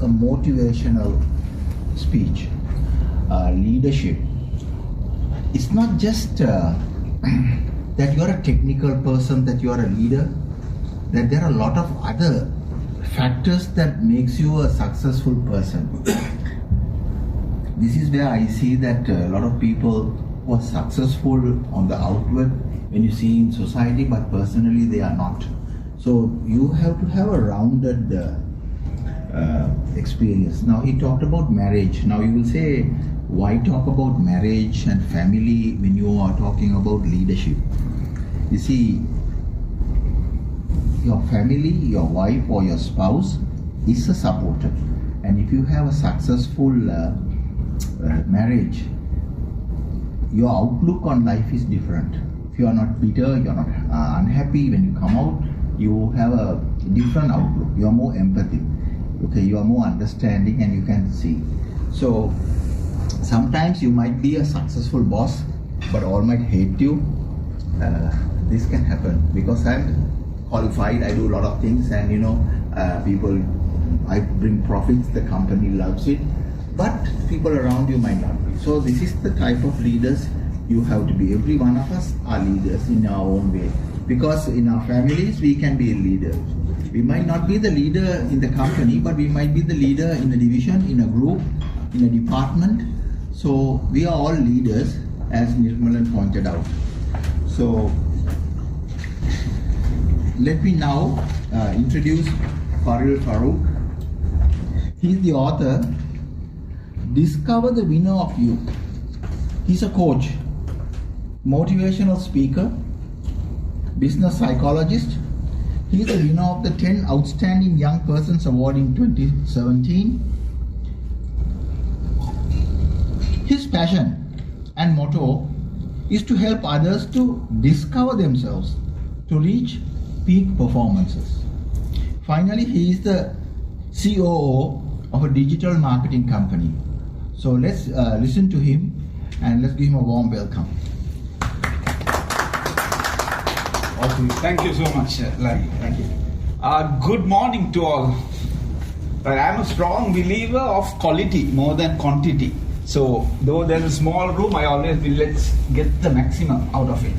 a motivational speech, leadership, it's not just that you're a technical person, that you're a leader, that there are a lot of other factors that makes you a successful person. This is where I see that a lot of people who are successful on the outward, when you see in society, but personally they are not. So you have to have a rounded experience. Now he talked about marriage. Now you will say, why talk about marriage and family when you are talking about leadership? You see, your family, your wife or your spouse is a supporter. And if you have a successful marriage, your outlook on life is different. If you are not bitter, you are not unhappy when you come out, you have a different outlook. You are more empathic. Okay, you are more understanding and you can see. So sometimes you might be a successful boss, but all might hate you. This can happen because I'm qualified, I do a lot of things, and I bring profits, the company loves it, but people around you might not be. So this is the type of leaders you have to be. Every one of us are leaders in our own way, because in our families we can be a leader. We might not be the leader in the company, but we might be the leader in a division, in a group, in a department. So we are all leaders, as Nirmalan pointed out. So let me now introduce Faril Farooq. He is the author, Discover the Winner of You. He's a coach, motivational speaker, business psychologist. He is the winner of the 10 Outstanding Young Persons Award in 2017. His passion and motto is to help others to discover themselves, to reach peak performances. Finally, he is the COO of a digital marketing company. So let's listen to him and let's give him a warm welcome. Awesome. Thank you so much, Larry. Thank you. Good morning to all. I'm a strong believer of quality more than quantity. So though there's a small room, I always will let's get the maximum out of it.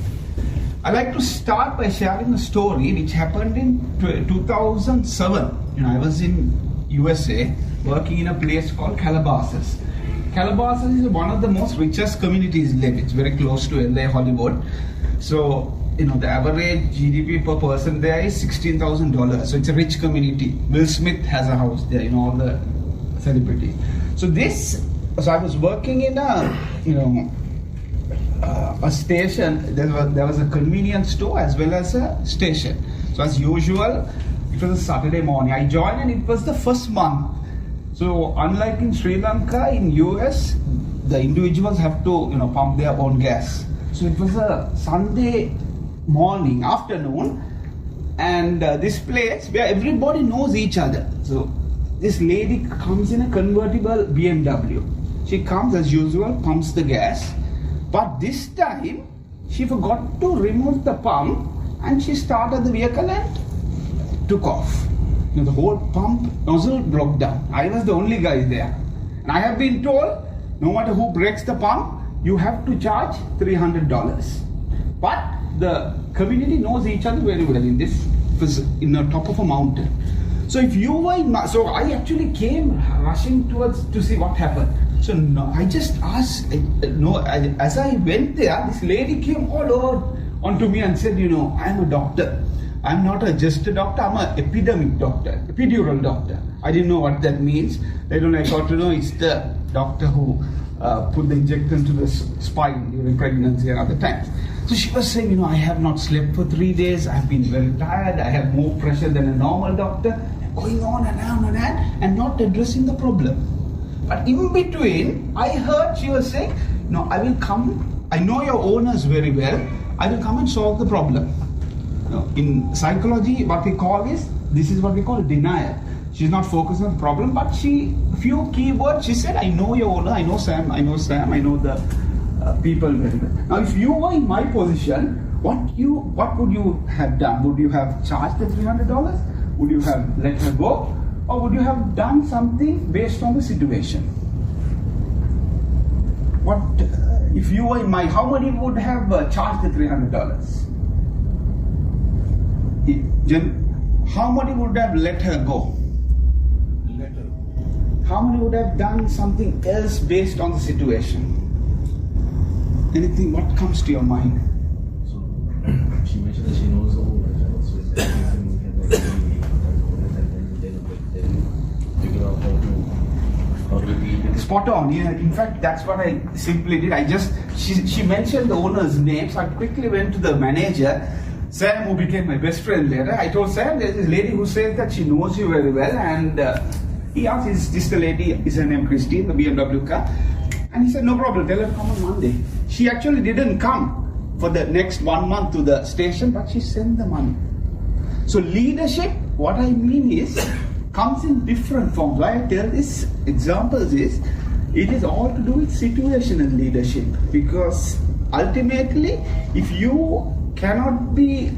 I'd like to start by sharing a story which happened in 2007. I was in USA working in a place called Calabasas. Calabasas is one of the most richest communities live. It's very close to LA, Hollywood. So the average GDP per person there is $16,000. So it's a rich community. Will Smith has a house there, all the celebrities. So I was working in a station. There was a convenience store as well as a station. So as usual, it was a Saturday morning. I joined and it was the first month. So unlike in Sri Lanka, in US, the individuals have to pump their own gas. So it was a Sunday morning, afternoon, and this place where everybody knows each other. So this lady comes in a convertible BMW. She comes as usual, pumps the gas, but this time she forgot to remove the pump and she started the vehicle and took off. The whole pump nozzle broke down. I was the only guy there. And I have been told, no matter who breaks the pump, you have to charge $300. But the community knows each other very well. In this, it was in the top of a mountain. So if you were in so I actually came rushing towards to see what happened. So I just asked, as I went there, this lady came all over onto me and said, I'm a doctor. I'm not just a doctor, I'm an epidemic doctor, epidural doctor. I didn't know what that means. Later I got to know it's the doctor who put the injection to the spine during pregnancy and other times. So she was saying, I have not slept for 3 days, I've been very tired, I have more pressure than a normal doctor, going on and on and not addressing the problem. But in between, I heard she was saying, I will come, I know your owners very well, I will come and solve the problem. In psychology, what we call this is what we call denial. She's not focused on the problem, but few keywords, she said, I know your owner, I know Sam, I know the people very well. Now, if you were in my position, what would you have done? Would you have charged the $300? Would you have let her go? or would you have done something based on the situation? What if you were in my? How many would have charged the $300? How many would have let her go? How many would have done something else based on the situation? Anything? What comes to your mind? So she mentioned that she knows all the channels, so it's everything we can figure out how to deal with it. Spot on. Yeah. In fact, that's what I simply did. She mentioned the owner's name, so I quickly went to the manager, Sam, who became my best friend later. I told Sam, there's this lady who says that she knows you very well, and he asked, is this the lady? Is her name Christine, the BMW car? And he said, no problem, tell her to come on Monday. She actually didn't come for the next 1 month to the station, but she sent the money. So leadership, what I mean is, comes in different forms. Why I tell these examples is, it is all to do with situational leadership. Because ultimately, if you cannot be,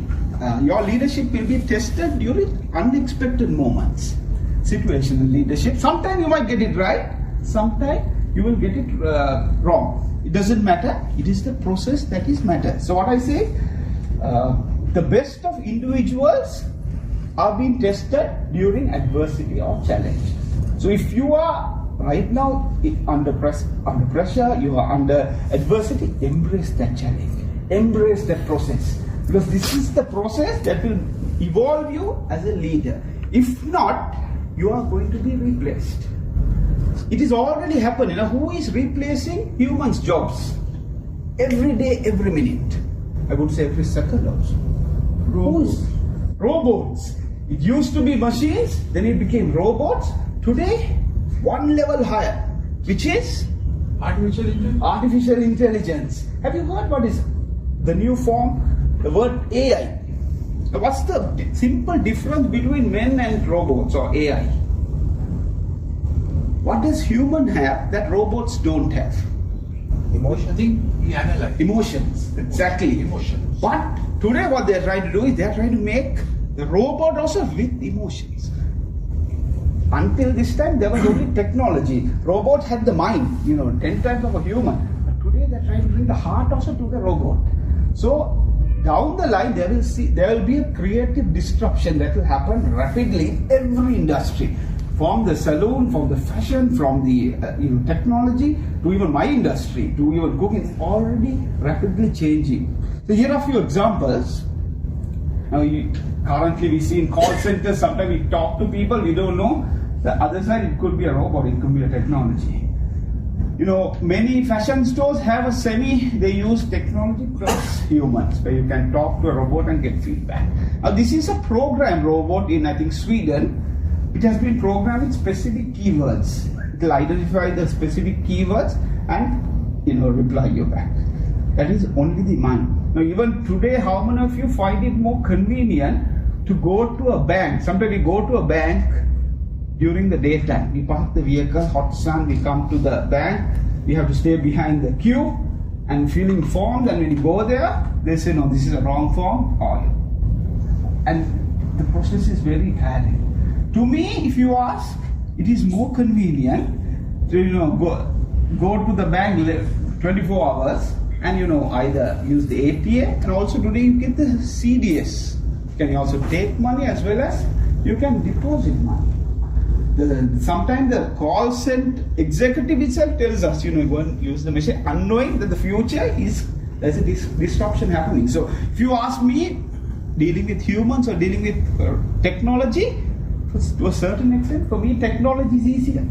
your leadership will be tested during unexpected moments. Situational leadership. Sometimes you might get it right, sometimes you will get it wrong. It doesn't matter. It is the process that is matter. So what I say, the best of individuals are being tested during adversity or challenge. So if you are right now under pressure, you are under adversity, embrace that challenge. Embrace that process. Because this is the process that will evolve you as a leader. If not, you are going to be replaced. It is already happening. Now, who is replacing humans' jobs? Every day, every minute. I would say every second also. Robots. It used to be machines, then it became robots. Today, one level higher, which is Artificial intelligence. artificial intelligence. Have you heard what is the new form? The word AI. What's the simple difference between men and robots or AI? What does human have that robots don't have? Emotion. I think we analyze. Emotions. Exactly. Emotions. But today what they're trying to do is they're trying to make the robot also with emotions. Until this time there was only technology. Robots had the mind, 10 times of a human. But today they're trying to bring the heart also to the robot. So down the line, there will be a creative disruption that will happen rapidly in every industry, from the saloon, from the fashion, from the technology, to even my industry, to even cooking. It's already rapidly changing. So here are a few examples. Now, currently we see in call centers, sometimes we talk to people, we don't know. The other side, it could be a robot, it could be a technology. Many fashion stores have they use technology plus humans, where you can talk to a robot and get feedback. Now, this is a programmed robot in, I think, Sweden. It has been programmed with specific keywords. It will identify the specific keywords and, reply you back. That is only the mind. Now, even today, how many of you find it more convenient to go to a bank? Sometimes we go to a bank during the daytime. We park the vehicle, hot sun, we come to the bank, we have to stay behind the queue and fill in forms, and when you go there, they say, no, this is a wrong form, and the process is very tiring. To me, if you ask, it is more convenient to go to the bank 24 hours and either use the ATM, and also today you get the CDS. You can also take money as well as you can deposit money. Sometimes the call center executive itself tells us, go and use the machine, unknowing that the future there's a disruption happening. So if you ask me, dealing with humans or dealing with technology, to a certain extent, for me, technology is easier.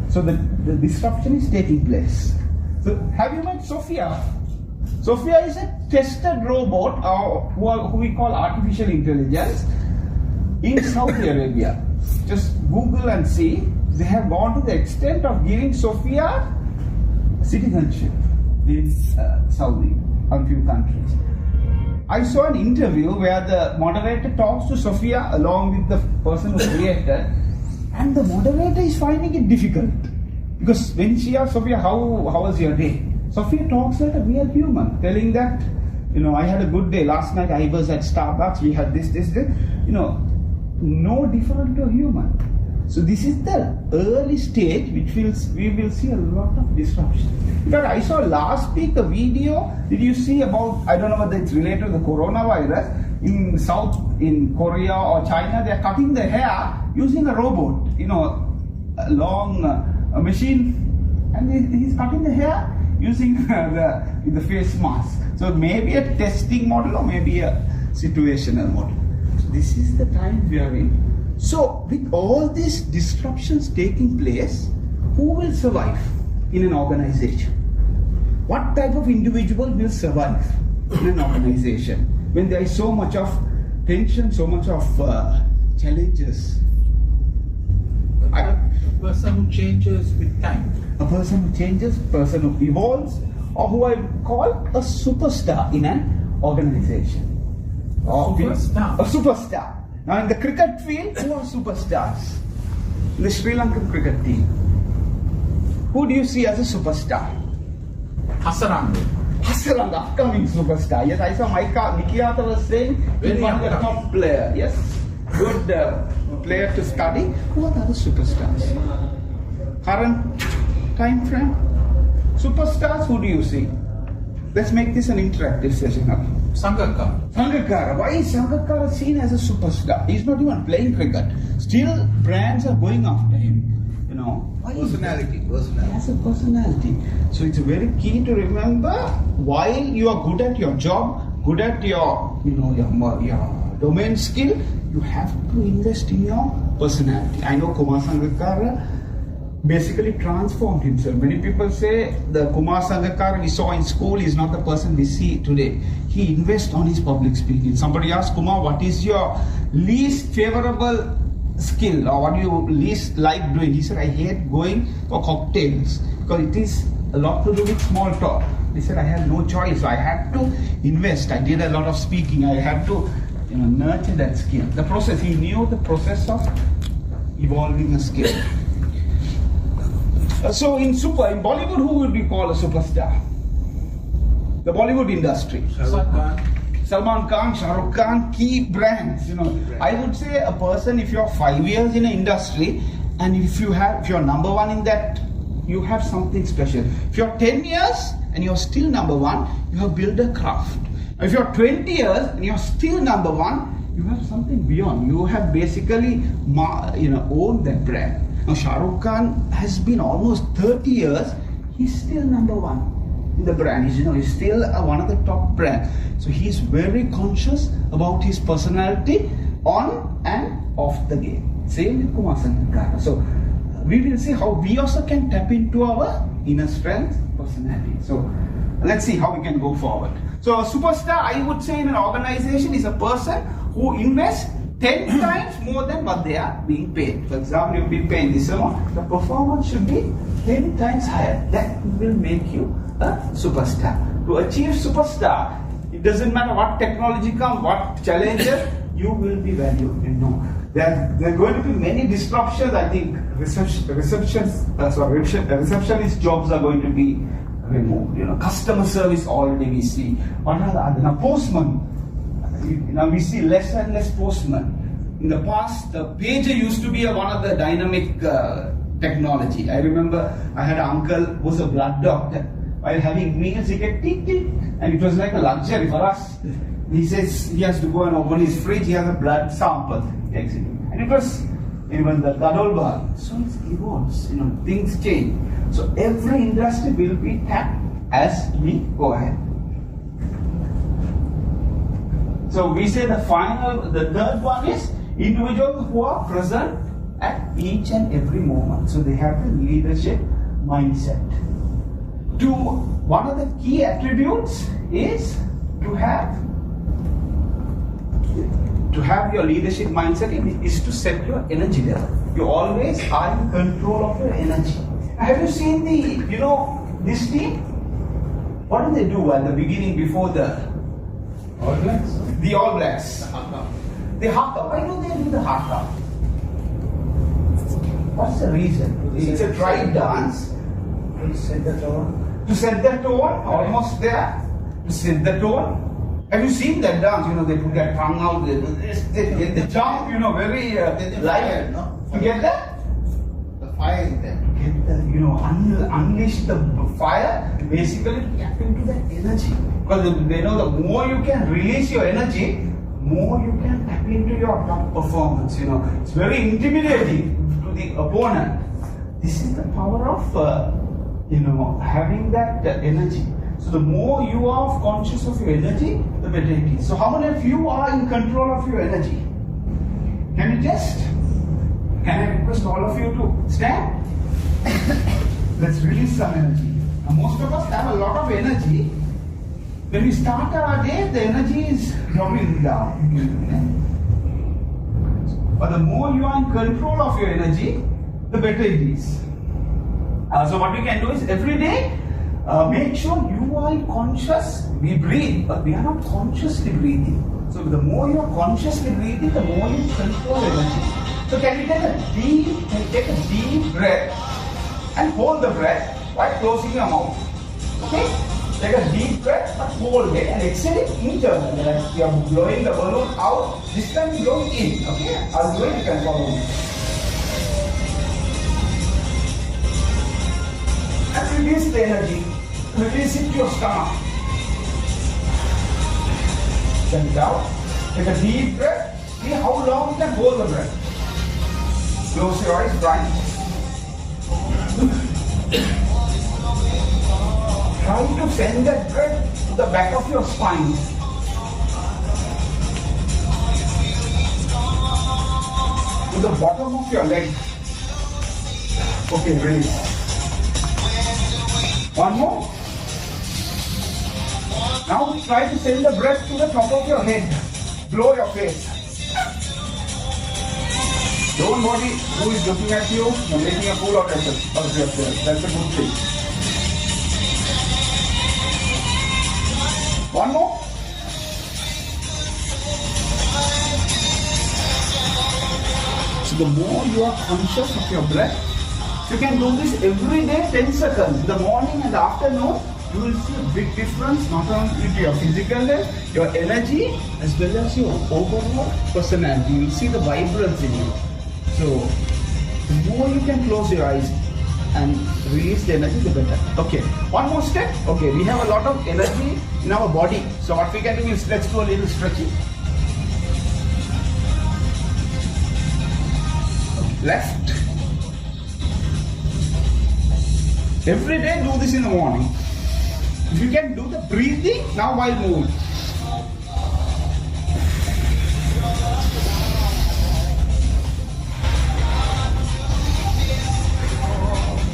So the disruption is taking place. So have you met Sophia? Sophia is a tested robot, who we call artificial intelligence, in Saudi Arabia. Just Google and see. They have gone to the extent of giving Sophia citizenship in Saudi and a few countries. I saw an interview where the moderator talks to Sophia along with the person who created, and the moderator is finding it difficult. Because when she asks Sophia, how was your day? Sophia talks like a real human, telling that, I had a good day. Last night I was at Starbucks, we had this. No different to a human. So this is the early stage which we will see a lot of disruption. In fact, I saw last week a video. Did you see about, I don't know whether it's related to the coronavirus, in Korea or China, they are cutting the hair using a robot, a long machine, and he's cutting the hair using the face mask. So maybe a testing model or maybe a situational model. So this is the time we are in. So with all these disruptions taking place, who will survive in an organization? What type of individual will survive in an organization when there is so much of tension, so much of challenges? A person who changes with time. A person who changes, person who evolves, or who I call a superstar in an organization. Superstar. A superstar. Now in the cricket field, who are superstars? In the Sri Lankan cricket team, who do you see as a superstar? Hasaranga. Hasaranga, upcoming superstar. Yes, I saw Nikiyata was saying he's one of the top player. Yes, good player to study. Who are the other superstars? Current time frame? Superstars, who do you see? Let's make this an interactive session now. Sangakkara. Sangakkara. Why is Sangakkara seen as a superstar? He's not even playing cricket. Still, brands are going after him. Why Personality. He has a personality. So it's very key to remember, while you are good at your job, good at your domain skill, you have to invest in your personality. I know Kumar Sangakkara basically transformed himself. Many people say the Kumar Sangakkara we saw in school is not the person we see today. He invests on his public speaking. Somebody asked Kumar, what is your least favorable skill, or what do you least like doing? He said, I hate going for cocktails because it is a lot to do with small talk. He said, I had no choice. I had to invest. I did a lot of speaking. I had to nurture that skill. The process, he knew the process of evolving a skill. So in Bollywood, who would we call a superstar? The Bollywood industry. Salman Khan, Shah Rukh Khan, key brands. I would say a person, if you're 5 years in an industry, and if you're number one in that, you have something special. If you're 10 years and you're still number one, you have built a craft. If you're 20 years and you're still number one, you have something beyond. You have basically owned that brand. Now Shah Rukh Khan has been almost 30 years, he's still number one in the brand. He's still one of the top brands. So he's very conscious about his personality on and off the game. Same with Kumar Sangakkara. So we will see how we also can tap into our inner strength, personality. So let's see how we can go forward. So a superstar, I would say, in an organization is a person who invests 10 times more than what they are being paid. For example, you'll be paying this amount, the performance should be 10 times higher. That will make you a superstar. To achieve superstar, it doesn't matter what technology comes, what challenges, you will be valued. There are going to be many disruptions. I think receptionist jobs are going to be removed. Customer service already we see. What are the other? Now postman. We see less and less postmen. In the past, the pager used to be one of the dynamic technology. I remember I had an uncle who was a blood doctor. While having meals, he get tick tick, and it was like a luxury for us. He says he has to go and open his fridge. He has a blood sample. He takes it, and it was even the gadol bar. So it evolves. Things change. So every industry will be tapped as we go ahead. So we say the third one is individuals who are present at each and every moment. So they have the leadership mindset. One of the key attributes is to have your leadership mindset is to set your energy level. You always are in control of your energy. Have you seen this team? What do they do at the beginning before the All Blacks? The All Blacks? The haka. Why do they do the haka? What's the reason? It's a tribe dance. To set the tone. To set the tone, almost there. To set the tone. Have you seen that dance? They put their tongue out, they jump, very light. no? You get that? fire is there. Get the, unleash the fire, basically tap into that energy. Because the more you can release your energy, more you can tap into your top performance. It's very intimidating to the opponent. This is the power of having that energy. So the more you are conscious of your energy, the better it is. So how many of you are in control of your energy? Can I request all of you to stand? Let's release some energy. Now, most of us have a lot of energy. When we start our day, the energy is dropping down. But the more you are in control of your energy, the better it is. So what we can do is every day, make sure you are conscious. We breathe, but we are not consciously breathing. So the more you are consciously breathing, the more you control energy. So can you take a deep breath and hold the breath while closing your mouth. Okay? Take a deep breath but hold it and exhale it internally. Like you are blowing the balloon out. This time you blow it in. Okay? I'll do it, you can follow me. And release the energy. Release it to your stomach. Send it out. Take a deep breath. See how long you can hold the breath. Close your eyes, Brian. Try to send that breath to the back of your spine. To the bottom of your leg. Okay, release. One more. Now try to send the breath to the top of your head. Blow your face. Don't worry who is looking at you. You're making a fool of yourself. That's a good thing. One more. So the more you are conscious of your breath, you can do this every day 10 seconds. In the morning and the afternoon, you will see a big difference not only to your physical health, your energy, as well as your overall personality. You will see the vibrance in you. So, the more you can close your eyes and release the energy, the better. Okay, one more step. Okay, we have a lot of energy in our body. So what we can do is let's do a little stretching. Left. Every day do this in the morning. If you can do the breathing, now while moving.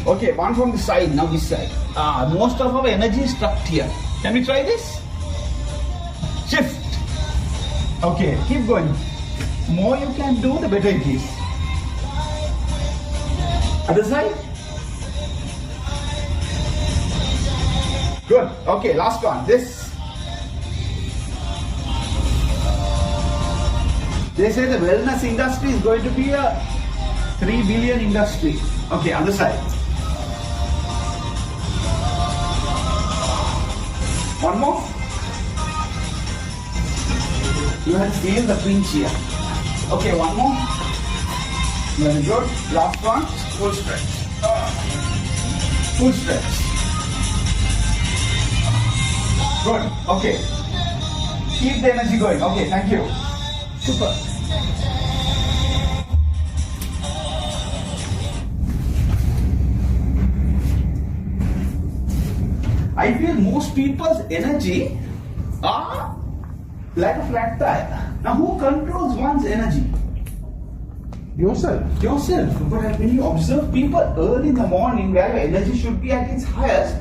Okay, one from the side, now this side. Most of our energy is trapped here. Can we try this? Shift. Okay, keep going. More you can do, the better it is. Other side. Good. Okay, last one. This. They say the wellness industry is going to be a 3 billion industry. Okay, other side. One more. You have to feel the pinch here. Okay, one more. Very good. Last one. Full stretch. Full stretch. Good. Okay. Keep the energy going. Okay, thank you. Super. I feel most people's energy are like a flat tire. Now, who controls one's energy? Yourself. But when you observe people early in the morning where your energy should be at its highest,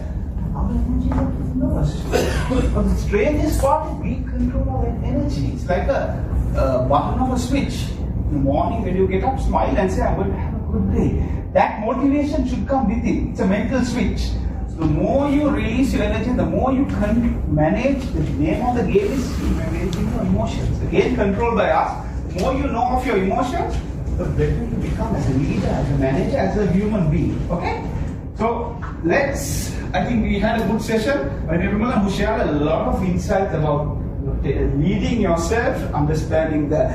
our energy is at its lowest. But the strangest part is we control our energy. It's like a button of a switch. In the morning when you get up, smile and say, I'm going to have a good day. That motivation should come within. It's a mental switch. So the more you release your energy, the more you can manage. The name of the game is managing your emotions. The game controlled by us. The more you know of your emotions, the better you become as a leader, as a manager, as a human being. Okay? So I think we had a good session. Imran, who shared a lot of insights about leading yourself, understanding the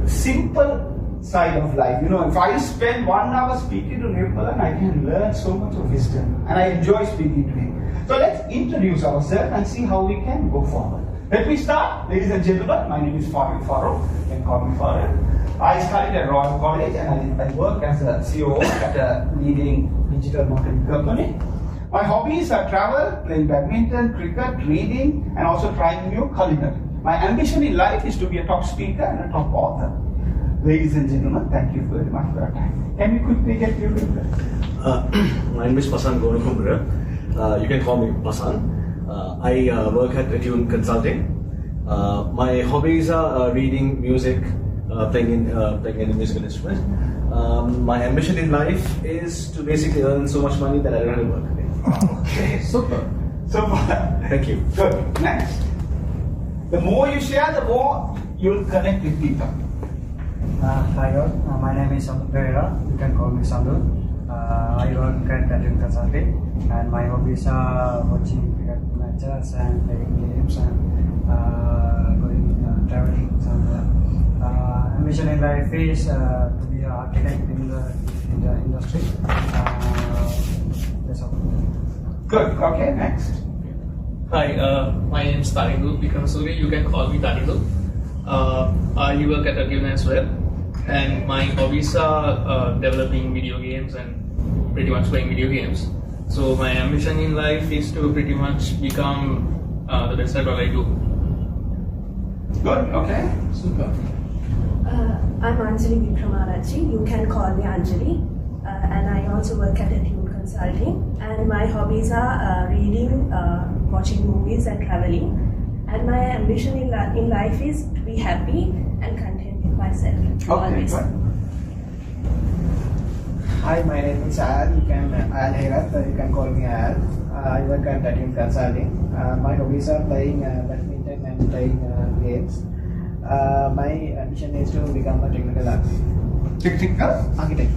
simple side of life. You know, if I spend 1 hour speaking to Nirmalan, I can learn so much of wisdom, and I enjoy speaking to him. So let's introduce ourselves and see how we can go forward. Let me start, ladies and gentlemen. My name is Farooq. You can call me Farooq. I studied at Royal College and I work as a CEO at a leading digital marketing company. My hobbies are travel, playing badminton, cricket, reading, and also trying new culinary. My ambition in life is to be a top speaker and a top author. Ladies and gentlemen, thank you very much for your time. Can we quickly get you with that? My name is Pasan Gonakumbra. You can call me Pasan. I work at Tune Consulting. My hobbies are reading, music, playing any musical instrument. My ambition in life is to basically earn so much money that I don't have to work. Okay, super. Thank you. Good. Next. The more you share, the more you'll connect with people. Hi all, my name is Sandu Pereira. You can call me Sandu. I work at Tune Consulting, and my hobbies are watching cricket matches and playing games and going traveling somewhere. Ambition in life is to be an architect in the industry. That's all. Good. Okay, next. Hi, my name is Taridu Vikramasuri. You can call me Taridu. I work at Arjuna as well, and my hobbies are developing video games and pretty much playing video games. So my ambition in life is to pretty much become the best at what I do. Good. Okay. Super. I'm Anjali Vikramarajji. You can call me Anjali, and I also work at Tune Consulting. And my hobbies are reading, watching movies, and traveling. And my ambition in life is to be happy and content with myself. Okay. Always. Good. Hi, my name is Al. You can call me Al. I work at Tune Consulting. My hobbies are playing badminton and playing games. My ambition is to become a technical architect.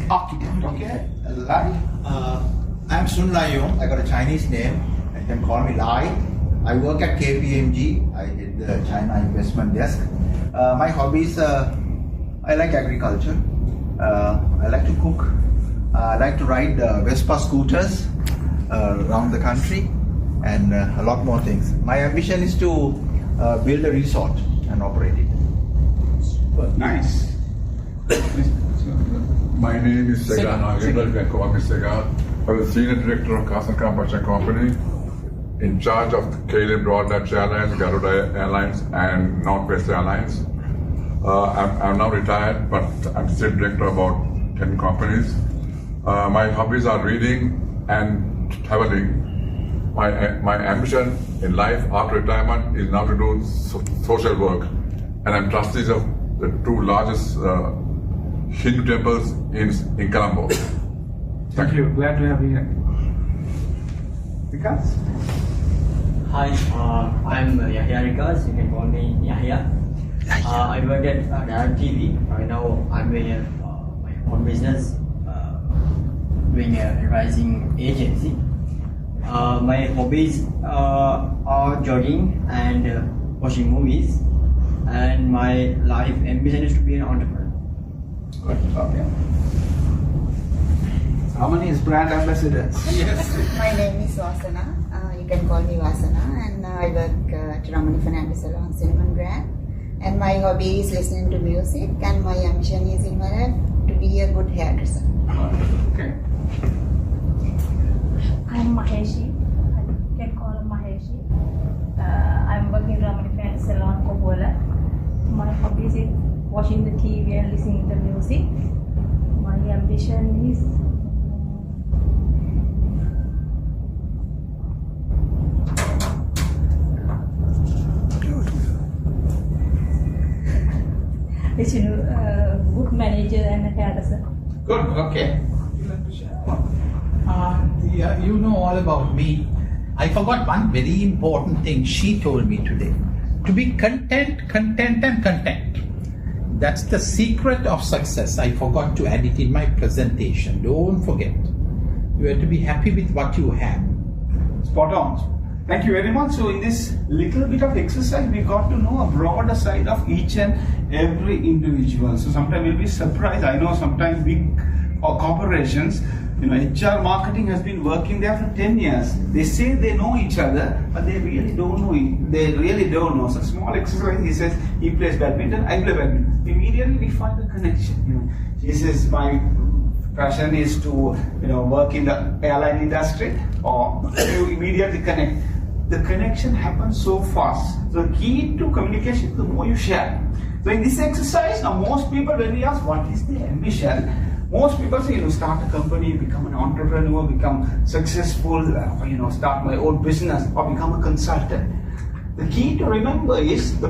Okay. Lai. I'm Sun Lai Yong. I got a Chinese name. You can call me Lai. I work at KPMG. I did the China investment desk. My hobbies, I like agriculture. I like to cook. I like to ride Vespa scooters around the country, and a lot more things. My ambition is to build a resort and operate it. Nice. My name is Sega Nagendra. You can call me Sega. I'm the Senior Director of Carson Company Company, in charge of KLM Broadnet Airlines, Garuda Airlines, and Northwest Airlines. I'm now retired, but I'm still director of about 10 companies. My hobbies are reading and traveling. My ambition in life after retirement is now to do social work, and I'm trustee of the 2 largest Hindu temples in Colombo. Thank you. Glad to have you here. Vikas? Hi, I'm Yahya Rikas. You can call me Yahya. I work at Direct TV. Right now, I'm doing my own business, doing a advertising agency. My hobbies are jogging and watching movies, and my life ambition is to be an entrepreneur. Good. Okay. How many is brand ambassadors? My name is Vasana. You can call me Vasana, and I work at Ranatunga Fernandez Salon Cinnamon brand. And my hobby is listening to music, and my ambition is in my life to be a good hairdresser. Okay. I'm Maheshi. You can call him Maheshi. I'm working in Ranatunga Fernandez Salon Kobola. My hobbies is watching the TV and listening to music. My ambition is book manager and a hairdresser. Good. Okay. Yeah, you know all about me. I forgot one very important thing she told me today. To be content. That's the secret of success. I forgot to add it in my presentation. Don't forget. You have to be happy with what you have. Spot on. Thank you very much. So in this little bit of exercise, we got to know a broader side of each and every individual. So sometimes we'll be surprised. I know sometimes big corporations, HR marketing has been working there for 10 years. They say they know each other, but they really don't know. They really don't know. So small exercise, he says he plays badminton, I play badminton. Immediately we find the connection. He says my passion is to work in the airline industry, or you immediately connect. The connection happens so fast. So the key to communication, the more you share. So in this exercise, now most people, when we ask what is the ambition, most people say, start a company, become an entrepreneur, become successful, start my own business, or become a consultant. The key to remember is the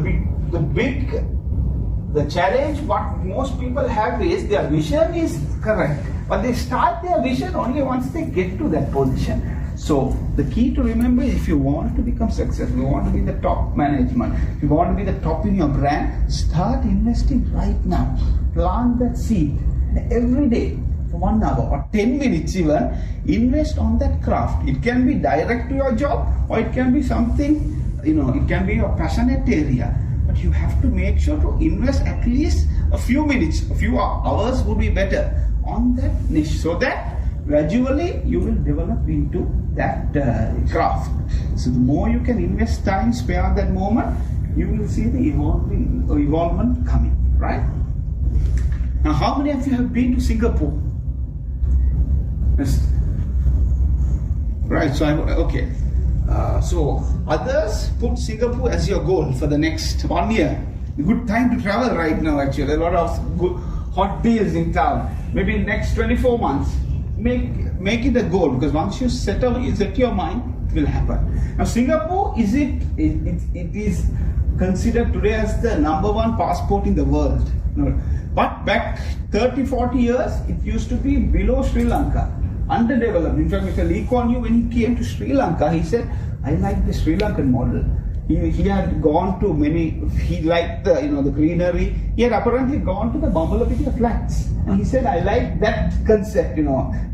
challenge what most people have is their vision is correct, but they start their vision only once they get to that position. So the key to remember is if you want to become successful, you want to be the top management, if you want to be the top in your brand, start investing right now. Plant that seed. And every day, for 1 hour or 10 minutes even, invest on that craft. It can be direct to your job, or it can be something, it can be your passionate area. But you have to make sure to invest at least a few minutes, a few hours would be better on that niche, so that gradually you will develop into that craft. So the more you can invest time, spare on that moment, you will see the evolvement coming, right? Now, how many of you have been to Singapore? Yes. Right, so okay. So others put Singapore as your goal for the next 1 year. A good time to travel right now, actually. A lot of good hot deals in town. Maybe next 24 months. Make it a goal, because once you set your mind, it will happen. Now Singapore, it is considered today as the #1 passport in the world. But back 30-40 years, it used to be below Sri Lanka, underdeveloped. In fact, Mr. Lee Kuan Yew, when he came to Sri Lanka, he said, I like the Sri Lankan model. He had gone to he liked the greenery. He had apparently gone to the Bumblebee flats. And he said, I like that concept,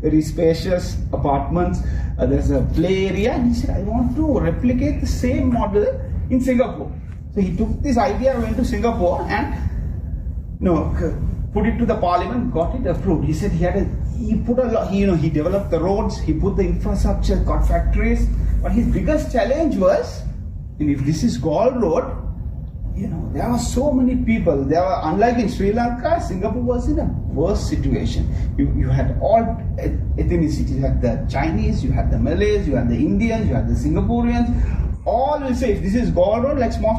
very spacious apartments. There's a play area. And he said, I want to replicate the same model in Singapore. So he took this idea, went to Singapore and put it to the parliament, got it approved. He said he developed the roads, he put the infrastructure, got factories. But his biggest challenge was, if this is Gaul Road, there were so many people. Unlike in Sri Lanka, Singapore was in a worse situation. You had all ethnicities. You had the Chinese, you had the Malays, you had the Indians, you had the Singaporeans. All will say, if this is Gaul Road, like small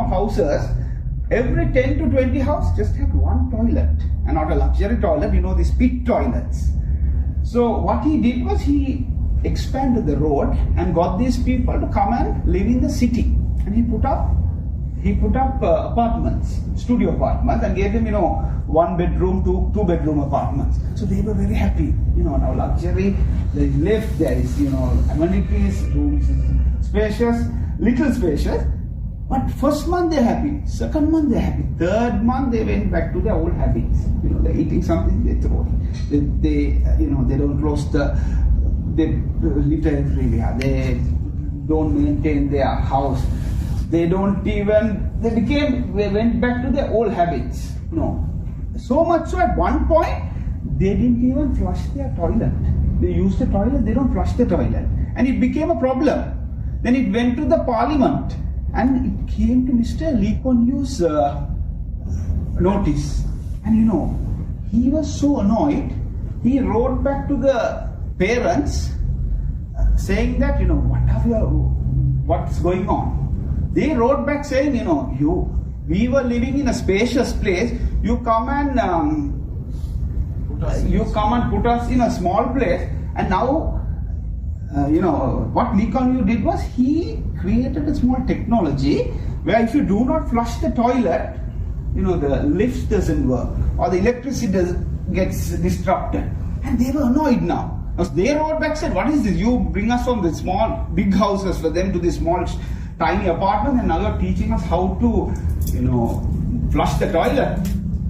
houses, every 10 to 20 houses just had one toilet, and not a luxury toilet, these pit toilets. So what he did was he expanded the road and got these people to come and live in the city, and he put up apartments, studio apartments, and gave them 1 bedroom to 2 bedroom apartments. So they were very happy. Now luxury, there is lift, there is amenities, rooms, spacious, little spacious. But first month they're happy, second month they're happy, third month they went back to their old habits. They're eating something, they throw it. They don't close they litter everywhere. They don't maintain their house. They went back to their old habits. So much so at one point, they didn't even flush their toilet. They use the toilet, they don't flush the toilet. And it became a problem. Then it went to the parliament. And it came to Mr. Lee Kuan Yew's notice. And he was so annoyed, he wrote back to the parents saying that, what's going on? They wrote back saying, we were living in a spacious place, you come and put us in a small place, and now what Lee Kuan Yew did was he created a small technology where if you do not flush the toilet, the lift doesn't work or the electricity gets disrupted. And they were annoyed now. They wrote back, said, what is this? You bring us from the small, big houses for them to this small, tiny apartment, and now you're teaching us how to, flush the toilet.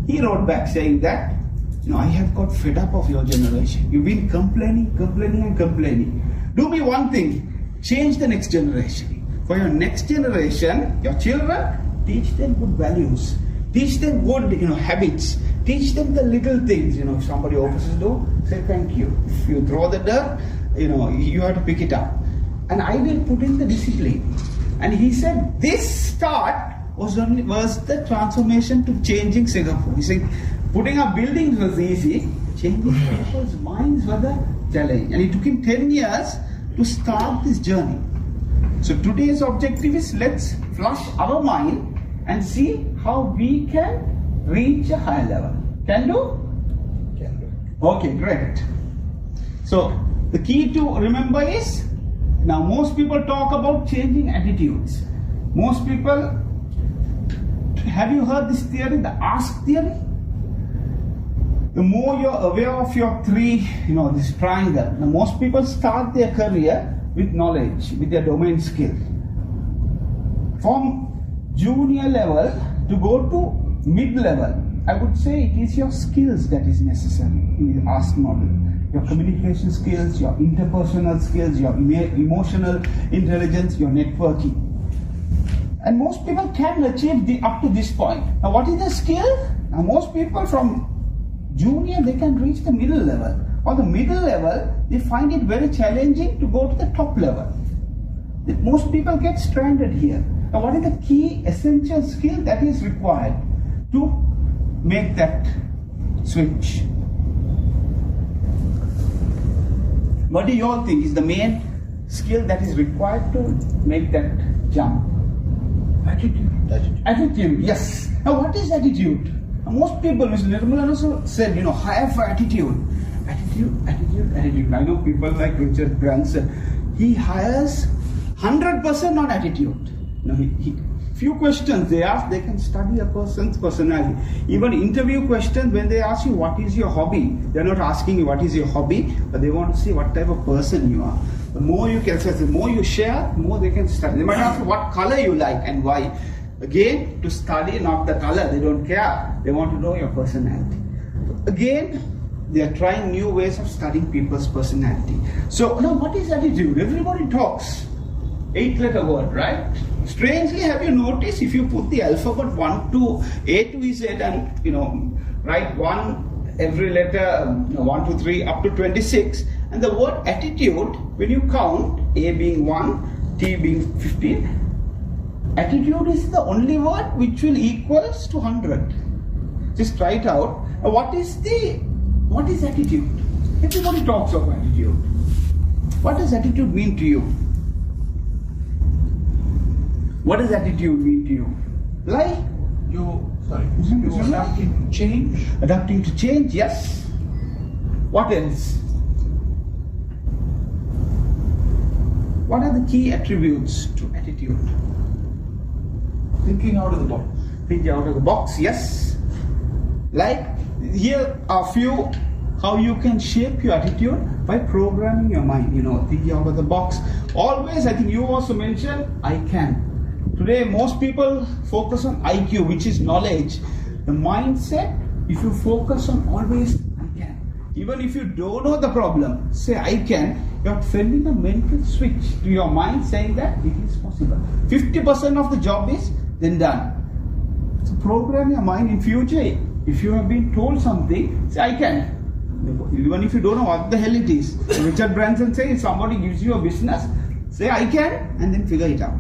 He wrote back saying that, I have got fed up of your generation. You've been complaining. Do me one thing. change the next generation. For your next generation, your children, teach them good values. Teach them good, habits. Teach them the little things. If somebody opens the door, say thank you. If you throw the dirt, you have to pick it up. And I will put in the discipline. And he said this start was the transformation to changing Singapore. He said putting up buildings was easy, changing people's minds was the challenge. And it took him 10 years to start this journey. So today's objective is let's flush our mind and see how we can reach a higher level. Can do? Can do. Okay, great. So the key to remember is, now most people talk about changing attitudes. Most people, have you heard this theory, the ask theory? The more you're aware of your three, this triangle. Now most people start their career with knowledge, with their domain skill. From junior level to go to mid-level, I would say it is your skills that is necessary in the ask model. Your communication skills, your interpersonal skills, your emotional intelligence, your networking. And most people can achieve up to this point. Now what is the skill? Now most people from junior, they can reach the middle level. Or the middle level, they find it very challenging to go to the top level. Most people get stranded here. Now what is the key essential skill that is required to make that switch? What do you all think is the main skill that is required to make that jump? Attitude. Attitude, yes. Now what is attitude? Now, most people, Mr. Nirmalan also said, hire for attitude. Attitude. I know people like Richard Branson. He hires 100% on attitude. Few questions they ask, they can study a person's personality. Even interview questions, when they ask you what is your hobby, they're not asking you what is your hobby, but they want to see what type of person you are. The more you can say, the more you share, the more they can study. They might ask you what color you like and why. Again, to study not the color, they don't care. They want to know your personality. Again, they are trying new ways of studying people's personality. So now what is attitude? Everybody talks. 8-letter word, right? Strangely, have you noticed if you put the alphabet 1 to A to Z and write one every letter 1 to 3 up to 26, and the word attitude, when you count A being 1, T being 15, attitude is the only word which will equals to 100. Just try it out. What is attitude? Everybody talks of attitude. What does attitude mean to you? What does attitude mean to you? Like? You're adapting to change. Adapting to change, yes. What else? What are the key attributes to attitude? Thinking out of the box. Thinking out of the box, yes. Like, here are few how you can shape your attitude by programming your mind, thinking out of the box. Always, I think you also mentioned, I can. Today, most people focus on IQ, which is knowledge. The mindset, if you focus on always, I can. Even if you don't know the problem, say I can, you're sending a mental switch to your mind saying that it is possible. 50% of the job is then done. So program your mind in future. If you have been told something, say I can. Even if you don't know what the hell it is. Richard Branson says if somebody gives you a business, say I can and then figure it out.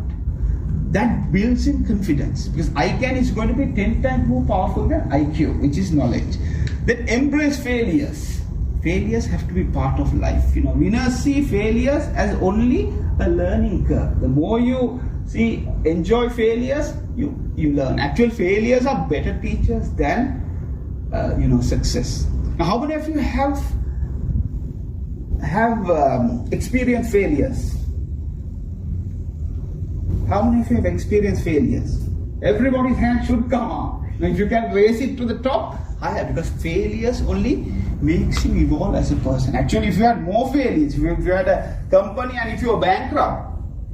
That builds in confidence, because I can is going to be 10 times more powerful than IQ, which is knowledge. Then embrace failures. Failures have to be part of life. Winners see failures as only a learning curve. The more you enjoy failures, you learn. Actual failures are better teachers than success. Now, how many of you have experienced failures? How many of you have experienced failures? Everybody's hand should come up. Now, if you can raise it to the top, higher, because failures only makes you evolve as a person. Actually, if you had more failures, if you had a company and if you were bankrupt,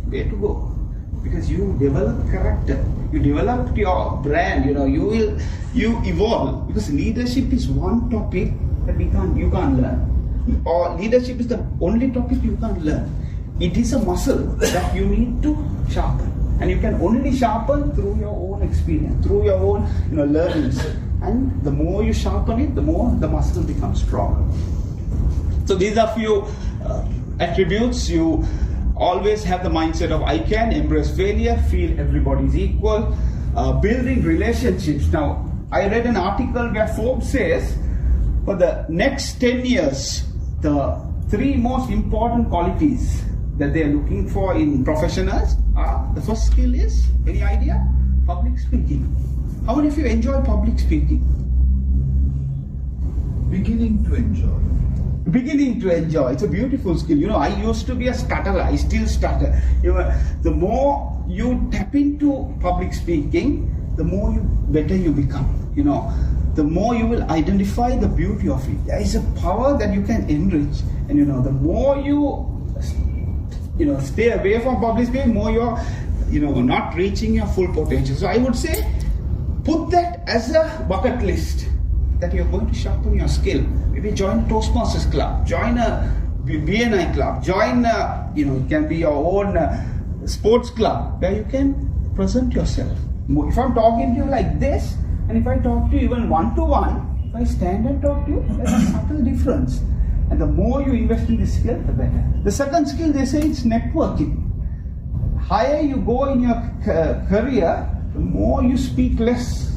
where to go? Because you develop character, you developed your brand, you evolve. Because leadership is one topic that you can't learn. Or leadership is the only topic you can't learn. it is a muscle that you need to sharpen. And you can only sharpen through your own experience, through your own learnings. And the more you sharpen it, the more the muscle becomes stronger. So these are few attributes. You always have the mindset of I can, embrace failure, feel everybody is equal, building relationships. Now, I read an article where Forbes says for the next 10 years, the 3 most important qualities that they are looking for in professionals are, the first skill is, any idea? Public speaking. How many of you enjoy public speaking? Beginning to enjoy. Beginning to enjoy. It's a beautiful skill. I used to be a stutterer. I still stutter. The more you tap into public speaking, the more better you become. The more you will identify the beauty of it. There is a power that you can enrich. And the more you stay away from public speaking, more you're not reaching your full potential. So I would say, put that as a bucket list that you're going to sharpen your skill. Maybe join a Toastmasters club, join a BNI club, join it can be your own sports club where you can present yourself. If I'm talking to you like this, and if I talk to you even one-to-one, if I stand and talk to you, there's a subtle difference. And the more you invest in this skill, the better. The second skill, they say, it's networking. Higher you go in your career, the more you speak less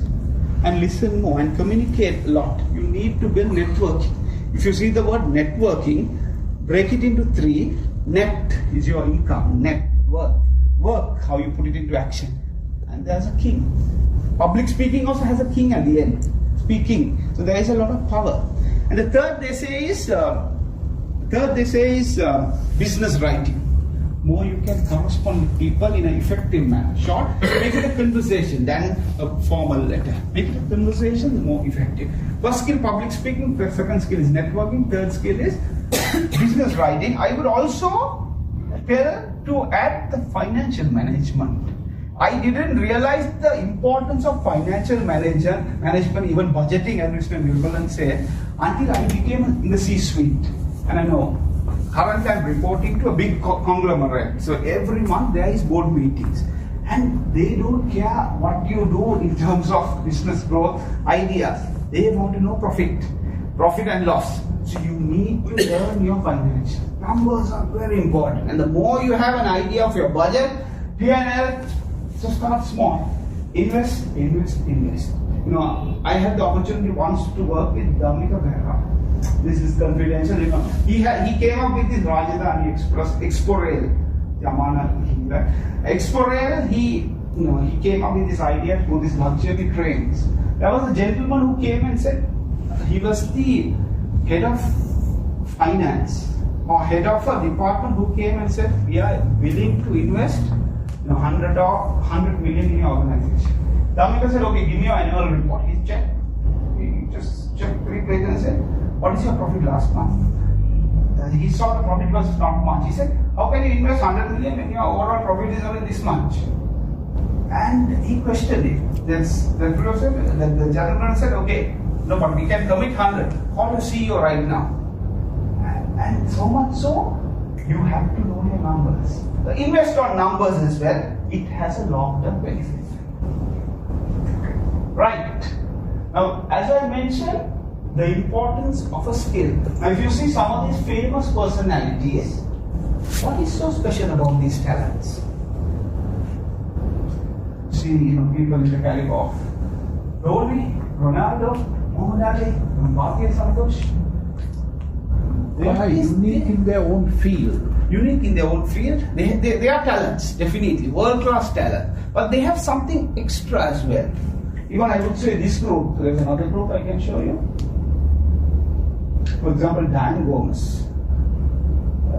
and listen more and communicate a lot. You need to build networking. If you see the word networking, break it into 3. Net is your income, net, worth. Work, how you put it into action. And there's a king. Public speaking also has a king at the end. Speaking. So there is a lot of power. And the third they say is business writing. More you can correspond with people in an effective manner. Short, make it a conversation than a formal letter. Make it a conversation, the more effective. First skill, public speaking. The second skill is networking. Third skill is business writing. I would also tell to add the financial management. I didn't realize the importance of financial management, even budgeting, as Mr. Nirmalan said, until I became in the C-suite. And I know, currently I'm reporting to a big conglomerate. So every month there is board meetings. And they don't care what you do in terms of business growth ideas. They want to know profit and loss. So you need to learn your financial. Numbers are very important. And the more you have an idea of your budget, P&L, so start small. Invest. I had the opportunity once to work with Dhoni. This is confidential. He came up with this Rajdhani Express, Expo Rail. Expo Rail, he came up with this idea to do these luxury trains. There was a gentleman who came and said, he was the head of finance or head of a department who came and said, we are willing to invest 100 million in your organization. Dhamika said, okay, give me your annual report. He checked. He just checked 3 pages and said, what is your profit last month? He saw the profit was not much. He said, how can you invest 100 million when your overall profit is only this much? And he questioned it. The gentleman said, okay, no, but we can commit 100. Call your CEO right now. And so much so, you have to know your numbers. Invest on numbers as well. It has a long-term benefit. Right. Now, as I mentioned, the importance of a skill. Now, if you see some of these famous personalities, what is so special about these talents? See, people in the caliber of Dhoni, Ronaldo, Muhammad Ali, Bhartiya Santosh. They are unique in their own field. Unique in their own field. They are talents, definitely, world-class talent. But they have something extra as well. Even I would say this group, there's another group I can show you. For example, Dan Gomez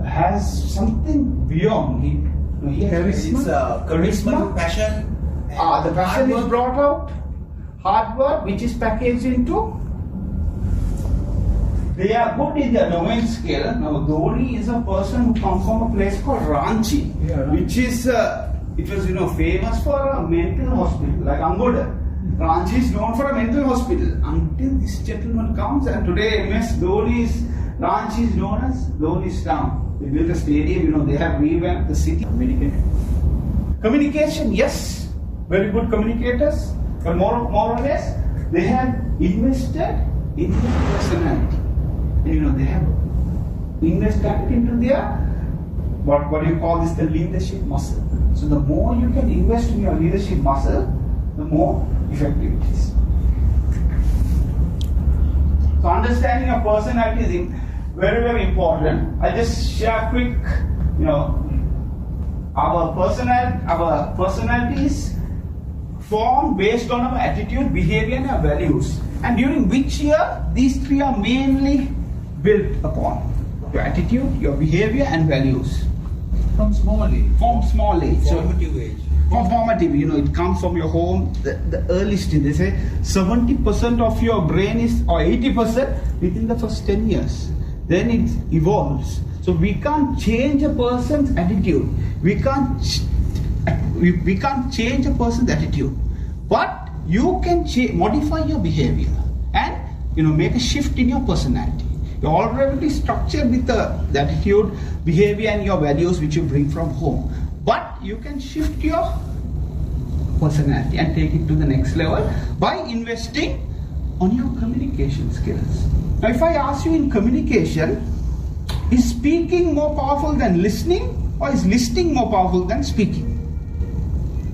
has something beyond. He has charisma, passion. The passion is brought out. Hard work, which is packaged into. They are good in their domain skill. Now, Dhoni is a person who comes from a place called Ranchi, which is it was famous for a mental hospital like Angoda. Ranchi is known for a mental hospital until this gentleman comes, and today MS Dhoni's Ranchi is known as Dhoni's town. They built a stadium, they have revamped the city. Communication, yes, very good communicators, but more or less, they have invested in their personality. And, they have invested into their, what do you call this, the leadership muscle. So the more you can invest in your leadership muscle, the more effective it is. So understanding your personality is very, very important. I just share quick, our personalities form based on our attitude, behavior and our values. And during which year these three are mainly built upon? Your attitude, your behavior and values. From small age. Formative age. Formative, it comes from your home, the early stage. They say 70% of your brain is, or 80% within the first 10 years. Then it evolves. So we can't change a person's attitude. We can't change a person's attitude. But you can modify your behavior and make a shift in your personality. You're already structured with the attitude, behavior and your values which you bring from home. But you can shift your personality and take it to the next level by investing on your communication skills. Now if I ask you in communication, is speaking more powerful than listening, or is listening more powerful than speaking?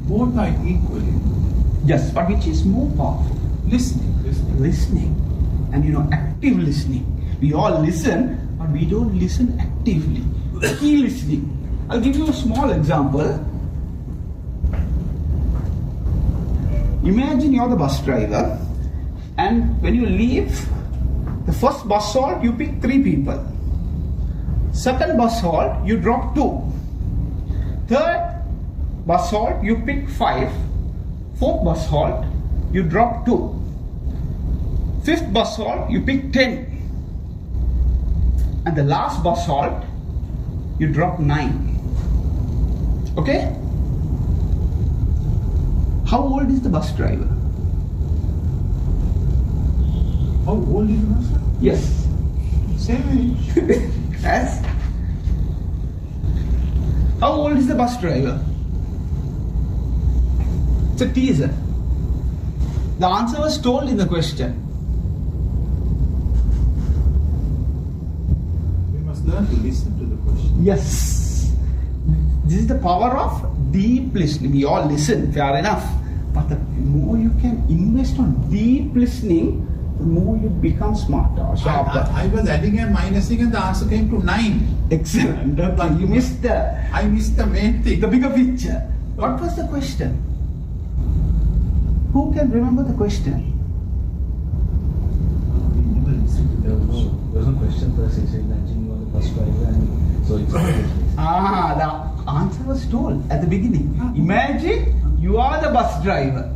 Both are equally. Yes, but which is more powerful? Listening. And active listening. We all listen, but we don't listen actively. Key listening. I'll give you a small example. Imagine you're the bus driver, and when you leave the first bus halt, you pick 3 people. Second bus halt, you drop 2. Third bus halt, you pick 5. Fourth bus halt, you drop 2. Fifth bus halt, you pick 10. And the last bus halt, you drop 9. Okay? How old is the bus driver? How old is the bus driver? Yes. Same age. Yes. How old is the bus driver? It's a teaser. The answer was told in the question. We must learn to listen to the question. Yes. This is the power of deep listening. We all listen, fair enough. But the more you can invest on deep listening, the more you become smarter or sharper. I was adding and minusing and the answer came to 9. Excellent. But you missed I missed the main thing. The bigger picture. What was the question? Who can remember the question? There was no question per se. So imagine you are the bus driver and so it's the answer was told at the beginning. Imagine you are the bus driver.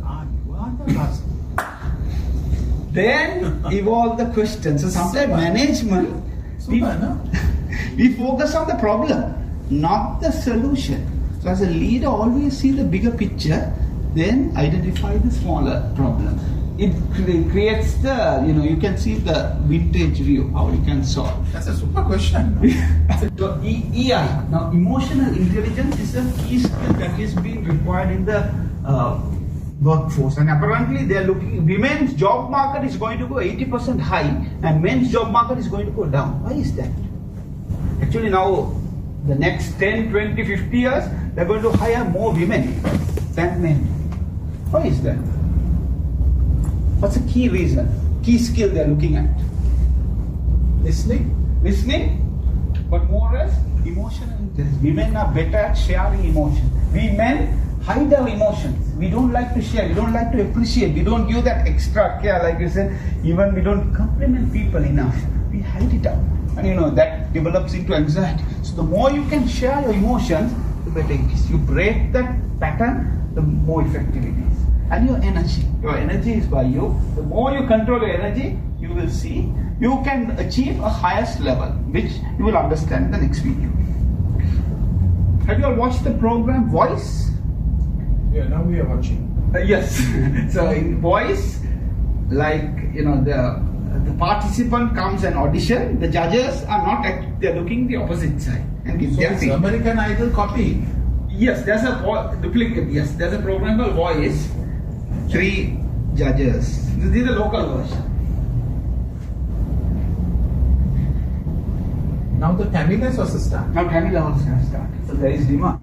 You are the bus. Then evolve the question. So sometimes management, we focus on the problem, not the solution. So as a leader, always see the bigger picture, then identify the smaller problem. It creates the, you can see the vintage view, how you can solve. That's a super question. So EI, now emotional intelligence is a key skill that is being required in the workforce, and apparently they are looking, women's job market is going to go 80% high and men's job market is going to go down. Why is that? Actually now, the next 10, 20, 50 years, they're going to hire more women than men. Why is that? What's the key reason? Key skill they're looking at? Listening, but more as emotional intelligence. Women are better at sharing emotions. We men hide our emotions. We don't like to share, we don't like to appreciate, we don't give that extra care, like you said, even we don't compliment people enough. We hide it out. And that develops into anxiety. So the more you can share your emotions, the better it is. You break that pattern, the more effective it is. And your energy is by you. The more you control your energy, you will see, you can achieve a highest level, which you will understand in the next video. Have you all watched the program Voice? Yeah, now we are watching. Yes. So in Voice, like, the participant comes and audition, the judges are not, they're looking the opposite side. and give So their it's feedback. American Idol copy. Yes, there's a duplicate. Yes, there's a program called Voice. 3 judges. This is the local version. Now the Tamil has also started. Now Tamil also has started. So there is demand.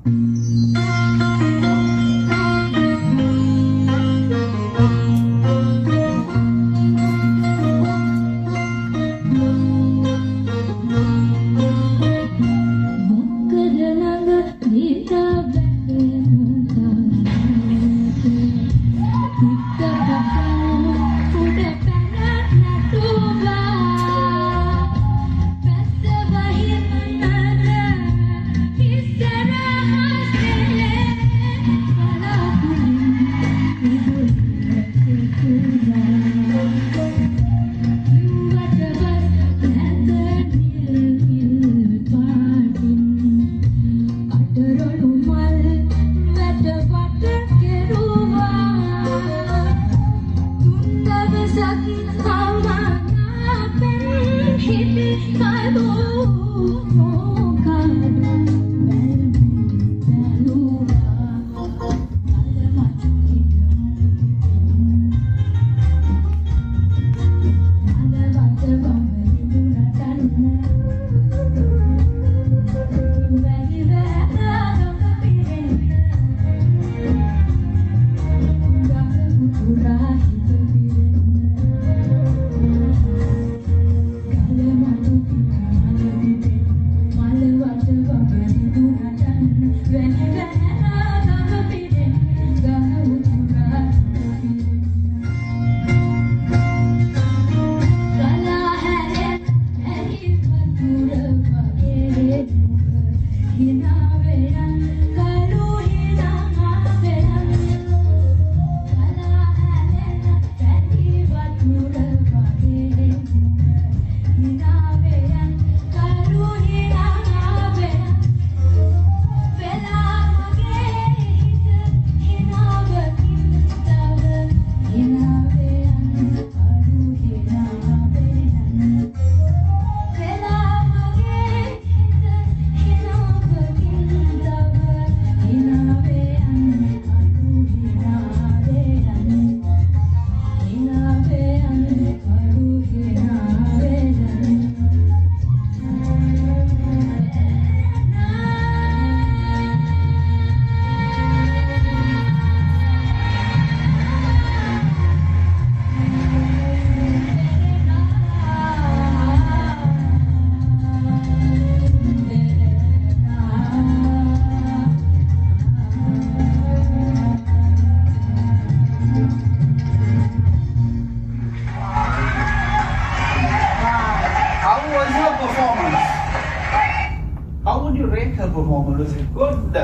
Performance? Was it good,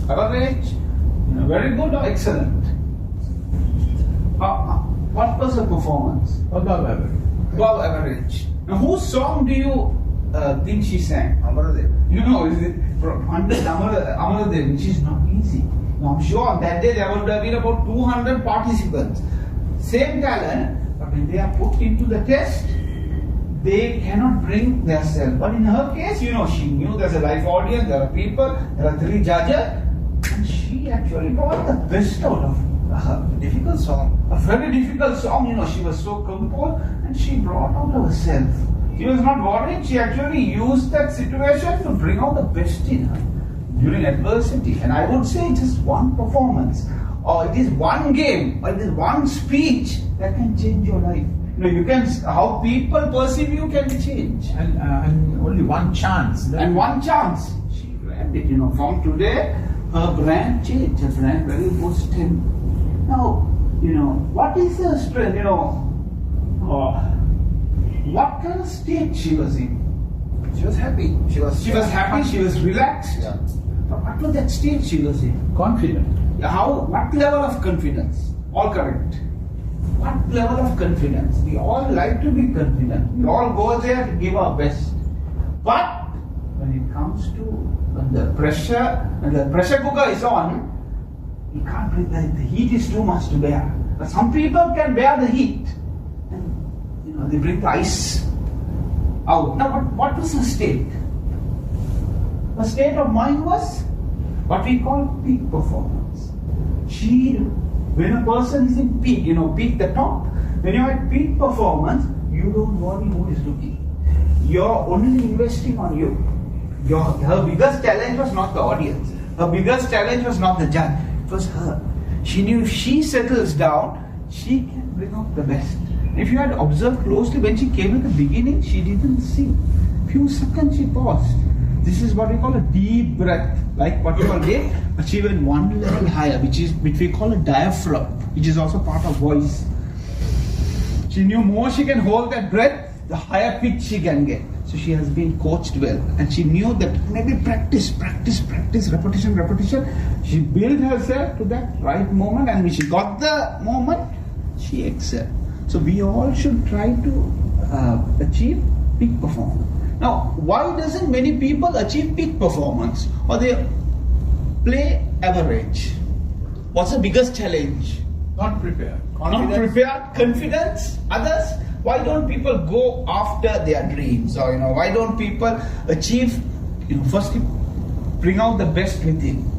average, very good or excellent? What was the performance? Above average. Above average. Now whose song do you think she sang? Amaradev. You know, is it from Amaradev, which is not easy. Now I'm sure that day there would have been about 200 participants. Same talent, but when they are put into the test, they cannot bring themselves. But in her case, she knew there's a live audience, there are people, there are 3 judges, and she actually brought the best out of her difficult song. A very difficult song, she was so composed, and she brought out herself. She was not worried, she actually used that situation to bring out the best in her during adversity. And I would say it is one performance, or it is one game, or it is one speech that can change your life. You can, how people perceive you can change. And only one chance. And one chance. She grabbed it, from today, her brand changed. Her brand very positive. Now, what is her strength, what kind of state she was in? She was happy. She was happy, she was relaxed. Yeah. But what was that state she was in? Confident. What level of confidence? All correct. What level of confidence? We all like to be confident. We all go there to give our best. But when it comes to when the pressure cooker is on, you can't breathe. The heat is too much to bear. But some people can bear the heat. And they bring the ice out. Now what was her state? her state of mind was what we call peak performance. When a person is in peak, peak the top, when you're at peak performance, you don't worry who is looking. You're only investing on you. Her biggest challenge was not the audience. Her biggest challenge was not the judge. It was her. She knew if she settles down, she can bring out the best. If you had observed closely, when she came at the beginning, she didn't sing. Few seconds she paused. This is what we call a deep breath, like what you all did, but she went one level higher, which we call a diaphragm, which is also part of voice. She knew more she can hold that breath, the higher pitch she can get. So she has been coached well, and she knew that maybe practice, repetition. She built herself to that right moment, and when she got the moment, she excelled. So we all should try to achieve peak performance. Now, why doesn't many people achieve peak performance, or they play average? What's the biggest challenge? Not prepared. Confidence. Others, why don't people go after their dreams? Or why don't people achieve? Firstly, bring out the best within.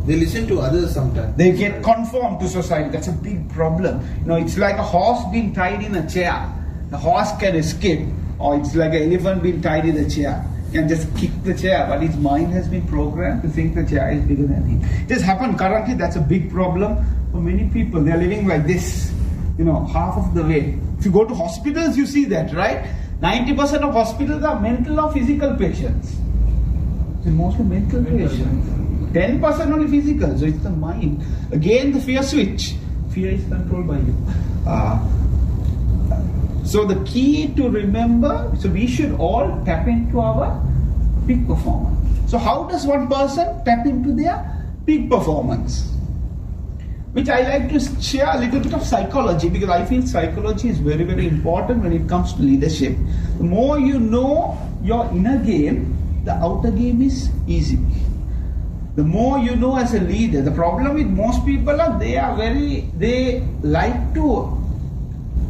They listen to others sometimes. They get conformed to society. That's a big problem. It's like a horse being tied in a chair. The horse can escape, or it's like an elephant being tied in a chair. He can just kick the chair, but his mind has been programmed to think the chair is bigger than him. It has happened currently. That's a big problem for many people. They are living like this, half of the way. If you go to hospitals, you see that, right? 90% of hospitals are mental or physical patients. It's mostly mental patients. 10% only physical, so it's the mind. Again, the fear switch. Fear is controlled by you. So the key to remember, so we should all tap into our peak performance. So how does one person tap into their peak performance? Which I like to share a little bit of psychology, because I feel psychology is very, very important when it comes to leadership. The more you know your inner game, the outer game is easy. The more you know as a leader, the problem with most people are they like to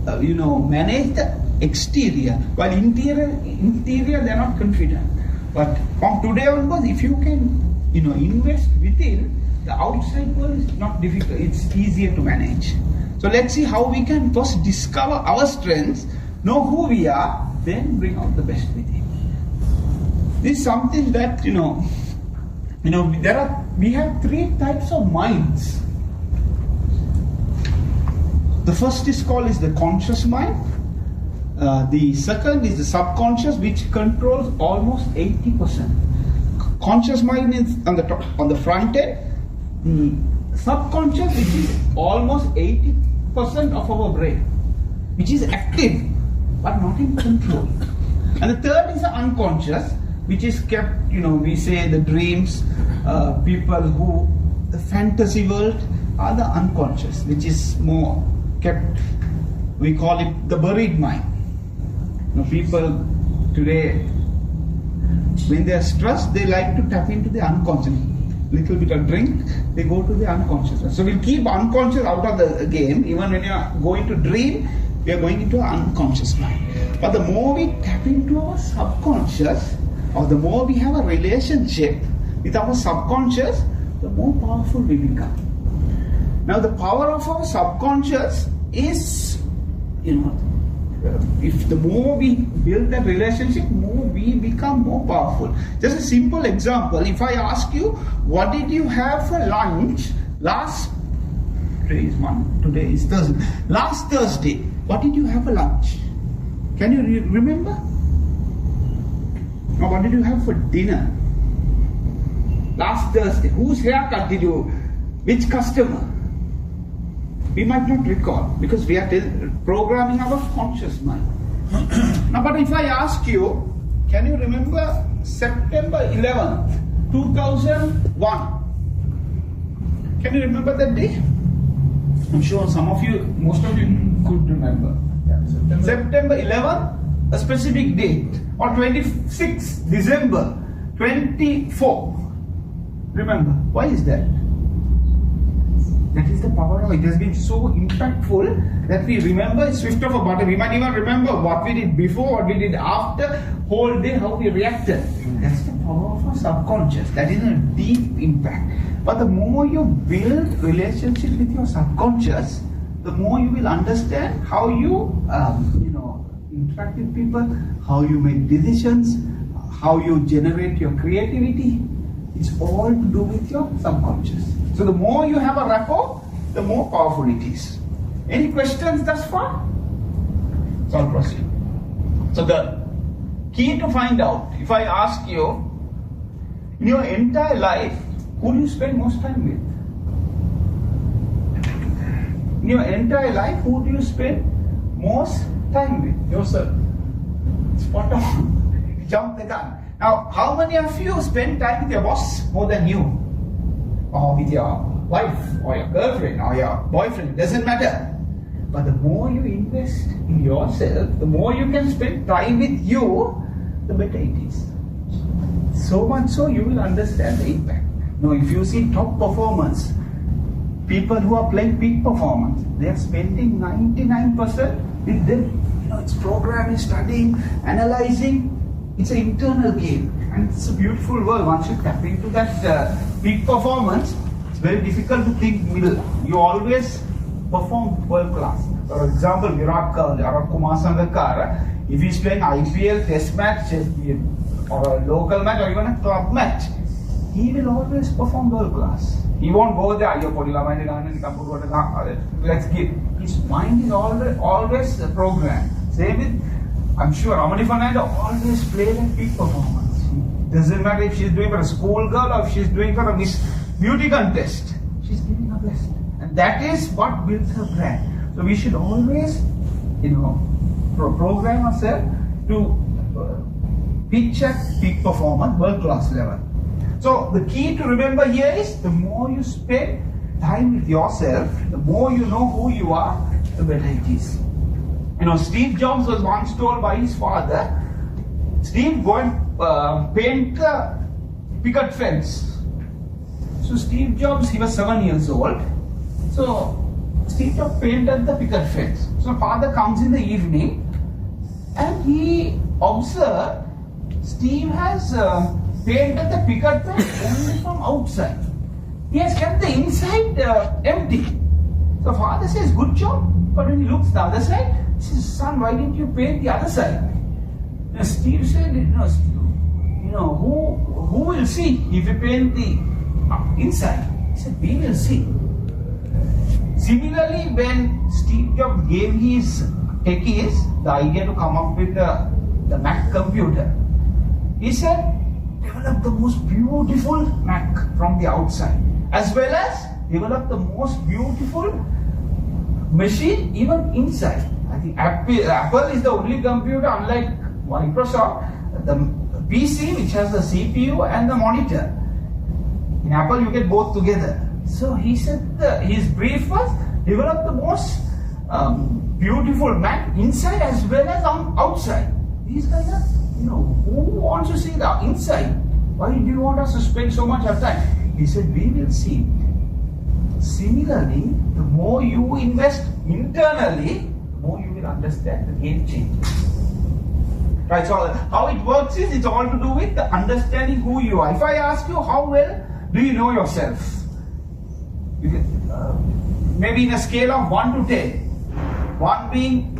manage the exterior, while interior they are not confident. But from today onwards, if you can invest within, the outside world is not difficult, it's easier to manage. So let's see how we can first discover our strengths, know who we are, then bring out the best within. This is something that we have three types of minds. The first is the conscious mind. The second is the subconscious, which controls almost 80%. Conscious mind is on the front end. The subconscious, which is almost 80% of our brain, which is active but not in control. And the third is the unconscious, which is kept, we say the dreams, the fantasy world are the unconscious, which is more kept, we call it the buried mind. People today, when they are stressed, they like to tap into the unconscious. Little bit of drink, they go to the unconscious. So we'll keep unconscious out of the game. Even when you are going to dream, we are going into an unconscious mind. But the more we tap into our subconscious, or the more we have a relationship with our subconscious, the more powerful we become. Now the power of our subconscious is, if the more we build that relationship, more we become more powerful. Just a simple example, if I ask you, what did you have for lunch today is Thursday. Last Thursday, what did you have for lunch? Can you remember? Or what did you have for dinner? Last Thursday, whose haircut did you, which customer? We might not recall, because we are programming our conscious mind. Now, but if I ask you, can you remember September 11th, 2001? Can you remember that day? I'm sure most of you could remember. September 11th, a specific date, or 26th December 24. Remember, why is that? That is the power of it. It has been so impactful that we remember it's swift of a button. We might even remember what we did before, what we did after, whole day, how we reacted. That's the power of our subconscious. That is a deep impact. But the more you build relationship with your subconscious, the more you will understand how you, interact with people, how you make decisions, how you generate your creativity. It's all to do with your subconscious. So the more you have a rapport, the more powerful it is. Any questions thus far? So I'll proceed. So the key to find out, if I ask you, in your entire life, who do you spend most time with? In your entire life, who do you spend most time with? Yourself. Spot on. Jump the gun. Now, how many of you spend time with your boss more than you? Or with your wife, or your girlfriend, or your boyfriend? Doesn't matter. But the more you invest in yourself, the more you can spend time with you, the better it is. So much so you will understand the impact. Now, if you see top performance, people who are playing peak performance, they are spending 99% with them. It's programming, studying, analyzing. It's an internal game, and it's a beautiful world. Once you tap into that peak performance, it's very difficult to think middle. You always perform world class. For example, Virat Kumar Sangakkara, if he's playing IPL test match or a local match or even a club match, he will always perform world class. He won't go there, let's give. His mind is always programmed. Same with, I'm sure, Ramani Fernandez always plays at peak performance. It doesn't matter if she's doing for a school girl or if she's doing for a Miss Beauty contest. She's giving her best. And that is what builds her brand. So we should always, program ourselves to pitch at peak performance, world-class level. So the key to remember here is, the more you spend time with yourself, the more you know who you are, the better it is. Steve Jobs was once told by his father, Steve, go and paint the picket fence. So Steve Jobs, he was 7 years old. So Steve Jobs painted the picket fence. So father comes in the evening and he observed Steve has painted the picket fence only from outside. He has kept the inside empty. So father says, good job. But when he looks the other side, he says, son, why didn't you paint the other side? Now Steve said, who will see if you paint the inside? He said, we will see. Similarly, when Steve Jobs gave his techies the idea to come up with the Mac computer, he said, develop the most beautiful Mac from the outside, as well as develop the most beautiful machine even inside. I think Apple is the only computer, unlike Microsoft, the PC which has the CPU and the monitor. In Apple you get both together. So he said his brief was, develop the most beautiful Mac inside as well as outside. These guys are, who wants to see the inside? Why do you want us to spend so much of time? He said, we will see. Similarly, the more you invest internally, the more you will understand the game changes. Right, so how it works is, it's all to do with the understanding who you are. If I ask you, how well do you know yourself? You can, maybe in a scale of 1 to 10. 1 being,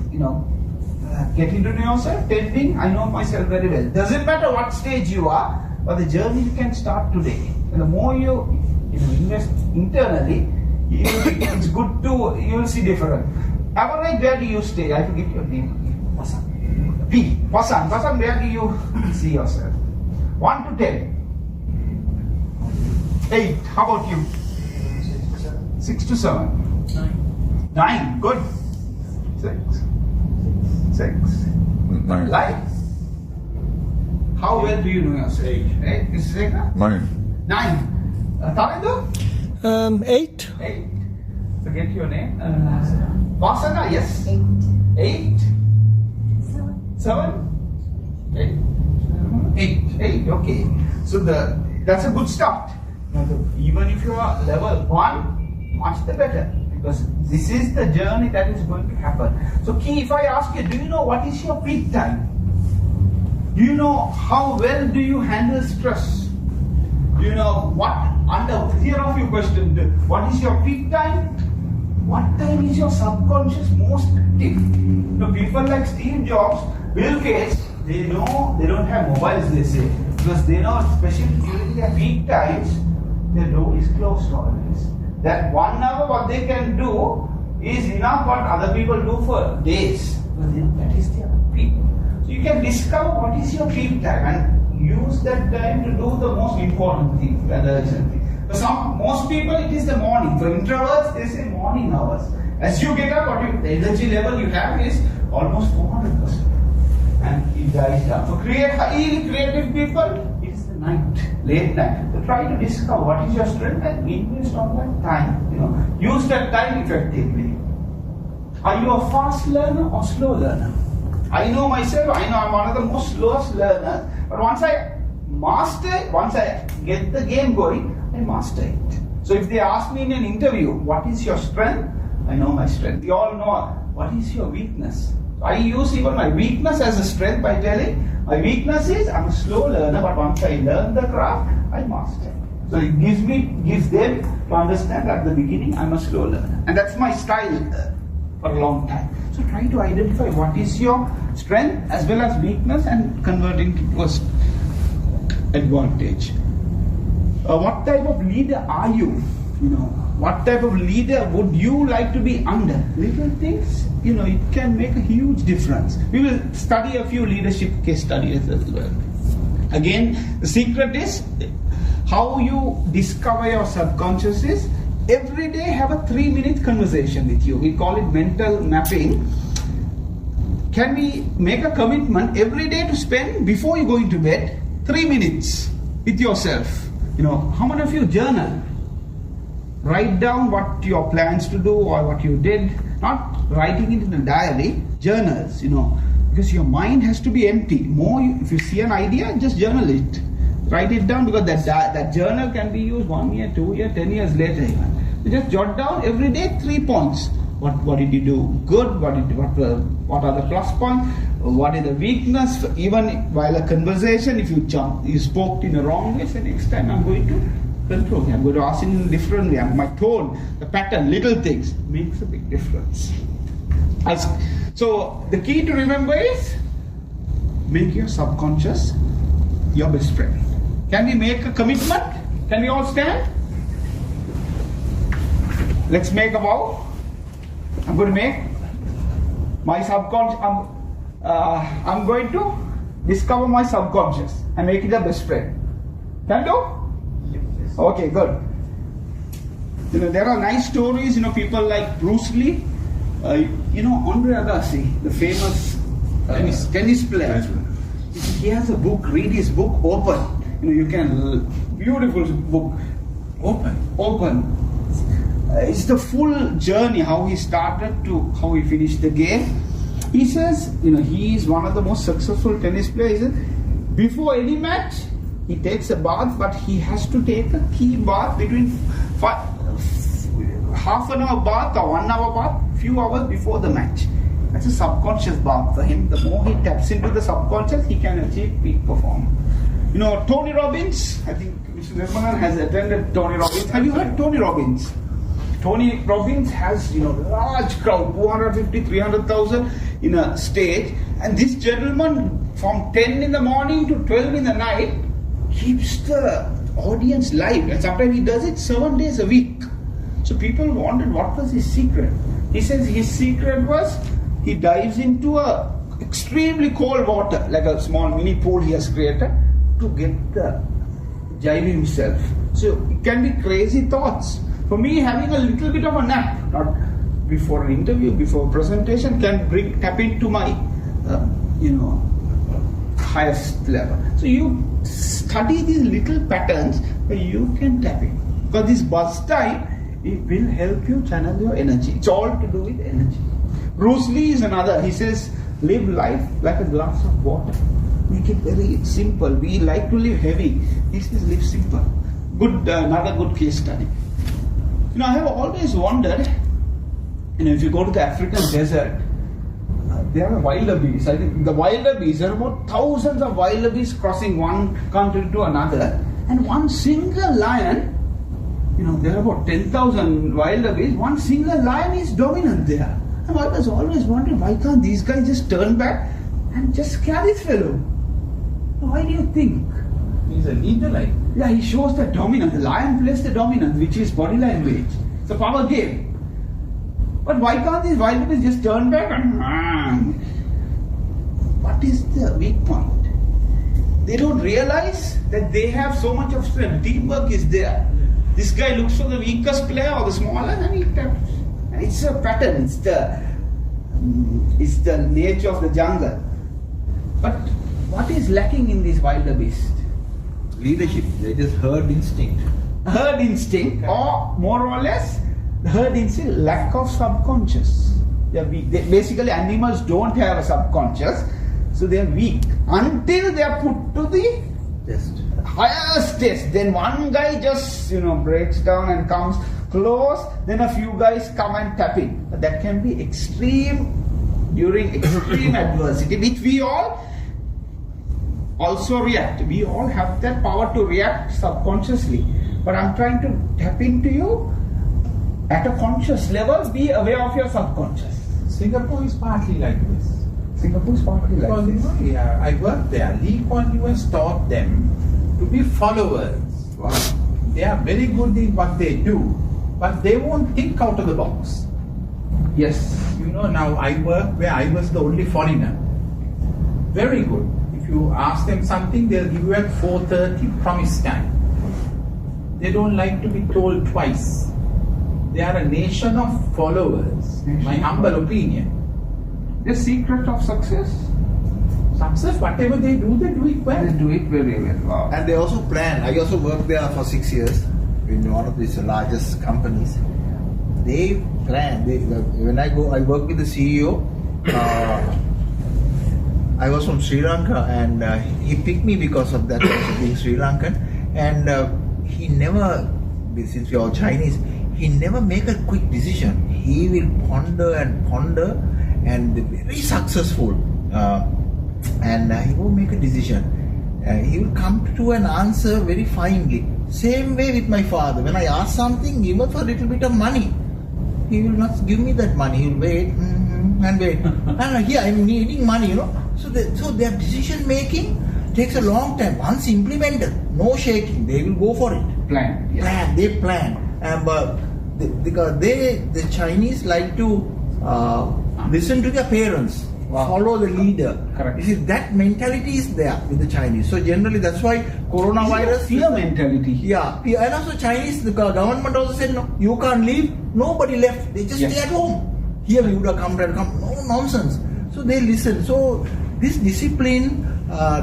getting to know yourself, 10 being, I know myself very well. Doesn't matter what stage you are, but the journey you can start today. And the more you invest internally, it's good to, you will see different. Average, where do you stay? I forget your name. Pasan. P. Pasan. Pasan, where do you see yourself? 1 to 10. 8. How about you? 6 to 7. 9. Good. 6. 9. Life. How well do you know yourself? 8. This is 9. 9. Tarindo? 8. 8. Forget your name. Vasana, yes? 8. 7. 8. Okay. So that's a good start. Even if you are level 1, much the better. Because this is the journey that is going to happen. So key, if I ask you, do you know what is your peak time? Do you know how well do you handle stress? Do you know here are a few questions. What is your peak time? What time is your subconscious most active? People like Steve Jobs, Bill Gates, they know they don't have mobiles, they say. Because they know, especially during their peak times, their door is closed always. That 1 hour what they can do is enough what other people do for days. But that is their peak. So you can discover what is your peak time and use that time to do the most important thing, the urgent thing. For most people it is the morning. For introverts they say morning hours. As you get up, the energy level you have is almost 400%. And it dies down. For highly creative people, it is the night, late night. So try to discover what is your strength and invest on that time. Use that time effectively. Are you a fast learner or slow learner? I know myself, I know I'm one of the most slowest learners, but once I get the game going, I master it. So if they ask me in an interview, what is your strength? I know my strength. We all know what is your weakness. I use even my weakness as a strength by telling my weakness is I'm a slow learner, but once I learn the craft, I master it. So it gives them to understand at the beginning I'm a slow learner. And that's my style for a long time. So try to identify what is your strength as well as weakness and converting it to advantage. What type of leader are you? What type of leader would you like to be under? Little things, it can make a huge difference. We will study a few leadership case studies as well. Again, the secret is how you discover your subconscious is every day have a 3-minute conversation with you. We call it mental mapping. Can we make a commitment every day to spend, before you go into bed, 3 minutes with yourself? How many of you journal? Write down what your plans to do or what you did. Not writing it in a diary, journals, because your mind has to be empty. If you see an idea, just journal it. Write it down, because that journal can be used 1 year, 2 years, 10 years later even. You just jot down every day 3 points. What did you do good? What are the plus points? What is the weakness? Even while a conversation, if you spoke in a wrong way, say next time I'm going to control. I'm going to ask in a different way. My tone, the pattern, little things makes a big difference. So the key to remember is make your subconscious your best friend. Can we make a commitment? Can we all stand? Let's make a vow. I'm going to make my subconscious. I'm going to discover my subconscious and make it a best friend. Can you do? Okay, good. There are nice stories. People like Bruce Lee. Andre Agassi, the famous tennis player. He has a book. Read his book, Open. You can beautiful book. Open. It's the full journey, how he started to how he finished the game. He says, he is one of the most successful tennis players. Before any match, he takes a bath, but he has to take a key bath between half an hour bath or 1 hour bath, few hours before the match. That's a subconscious bath for him. The more he taps into the subconscious, he can achieve peak performance. Tony Robbins, I think Mr. Nirmanan has attended Tony Robbins. Have you heard Tony Robbins? Tony Robbins has, large crowd, 250, 300,000 in a stage. And this gentleman from 10 in the morning to 12 in the night keeps the audience live. And sometimes he does it 7 days a week. So people wondered what was his secret. He says his secret was he dives into a extremely cold water, like a small mini pool he has created, to get the jive himself. So it can be crazy thoughts. For me, having a little bit of a nap, not before an interview, before a presentation, can tap into my, highest level. So you study these little patterns where you can tap in. Because this buzz time, it will help you channel your energy. It's all to do with energy. Bruce Lee is another. He says, live life like a glass of water. Make it very simple. We like to live heavy. He says, live simple. Another good case study. I have always wondered, if you go to the African desert, they have a wildebeest. I think the wildebeest, there are about thousands of wildebeest crossing one country to another, and one single lion, there are about 10,000 wildebeest, one single lion is dominant there. And I was always wondering, why can't these guys just turn back and just scare this fellow? Why do you think? He's a leader, like. Yeah, he shows the dominance. The lion plays the dominance, which is body language. It's a power game. But why can't these wildebeest just turn back and what is the weak point? They don't realize that they have so much of strength. Teamwork is there. This guy looks for the weakest player or the smallest and he taps. And it's a pattern. It's the nature of the jungle. But what is lacking in these wildebeest? Leadership. They just herd instinct. Herd instinct, or more or less, the herd instinct, lack of subconscious. Basically, animals don't have a subconscious, so they are weak until they are put to the highest test. Then one guy just breaks down and comes close. Then a few guys come and tap in. But that can be extreme during extreme adversity, which we all also react. We all have that power to react subconsciously. But I'm trying to tap into you at a conscious level. Be aware of your subconscious. Singapore is partly like this. Singapore is partly like this. Yeah, I worked there. Lee Kuan Yew has taught them to be followers. Wow. They are very good in what they do, but they won't think out of the box. Yes. Now I work where I was the only foreigner. Very good. If you ask them something, they'll give you at 4:30 promise time. They don't like to be told twice. They are a nation of followers, my humble opinion. The secret of success? Success, whatever they do it well. They do it very well. Wow. And they also plan. I also worked there for 6 years in one of these largest companies. They plan. When I work with the CEO. I was from Sri Lanka, and he picked me because of that, also being Sri Lankan. And he never, since we are all Chinese, he never make a quick decision. He will ponder and very successful. And he won't make a decision. He will come to an answer very finely. Same way with my father. When I ask something, even for a little bit of money, he will not give me that money. He will wait and wait. And here I'm needing money, So their decision making takes a long time. Once implemented, no shaking. They will go for it. Plan. Yes. They plan. Because the Chinese like to listen to their parents. Wow. Follow the leader. Correct. You see, that mentality is there with the Chinese. So generally, that's why coronavirus. Fear mentality. Yeah, and also Chinese. The government also said no, you can't leave. Nobody left. They just stay at home. Here we would have come. No nonsense. So they listen. So this discipline,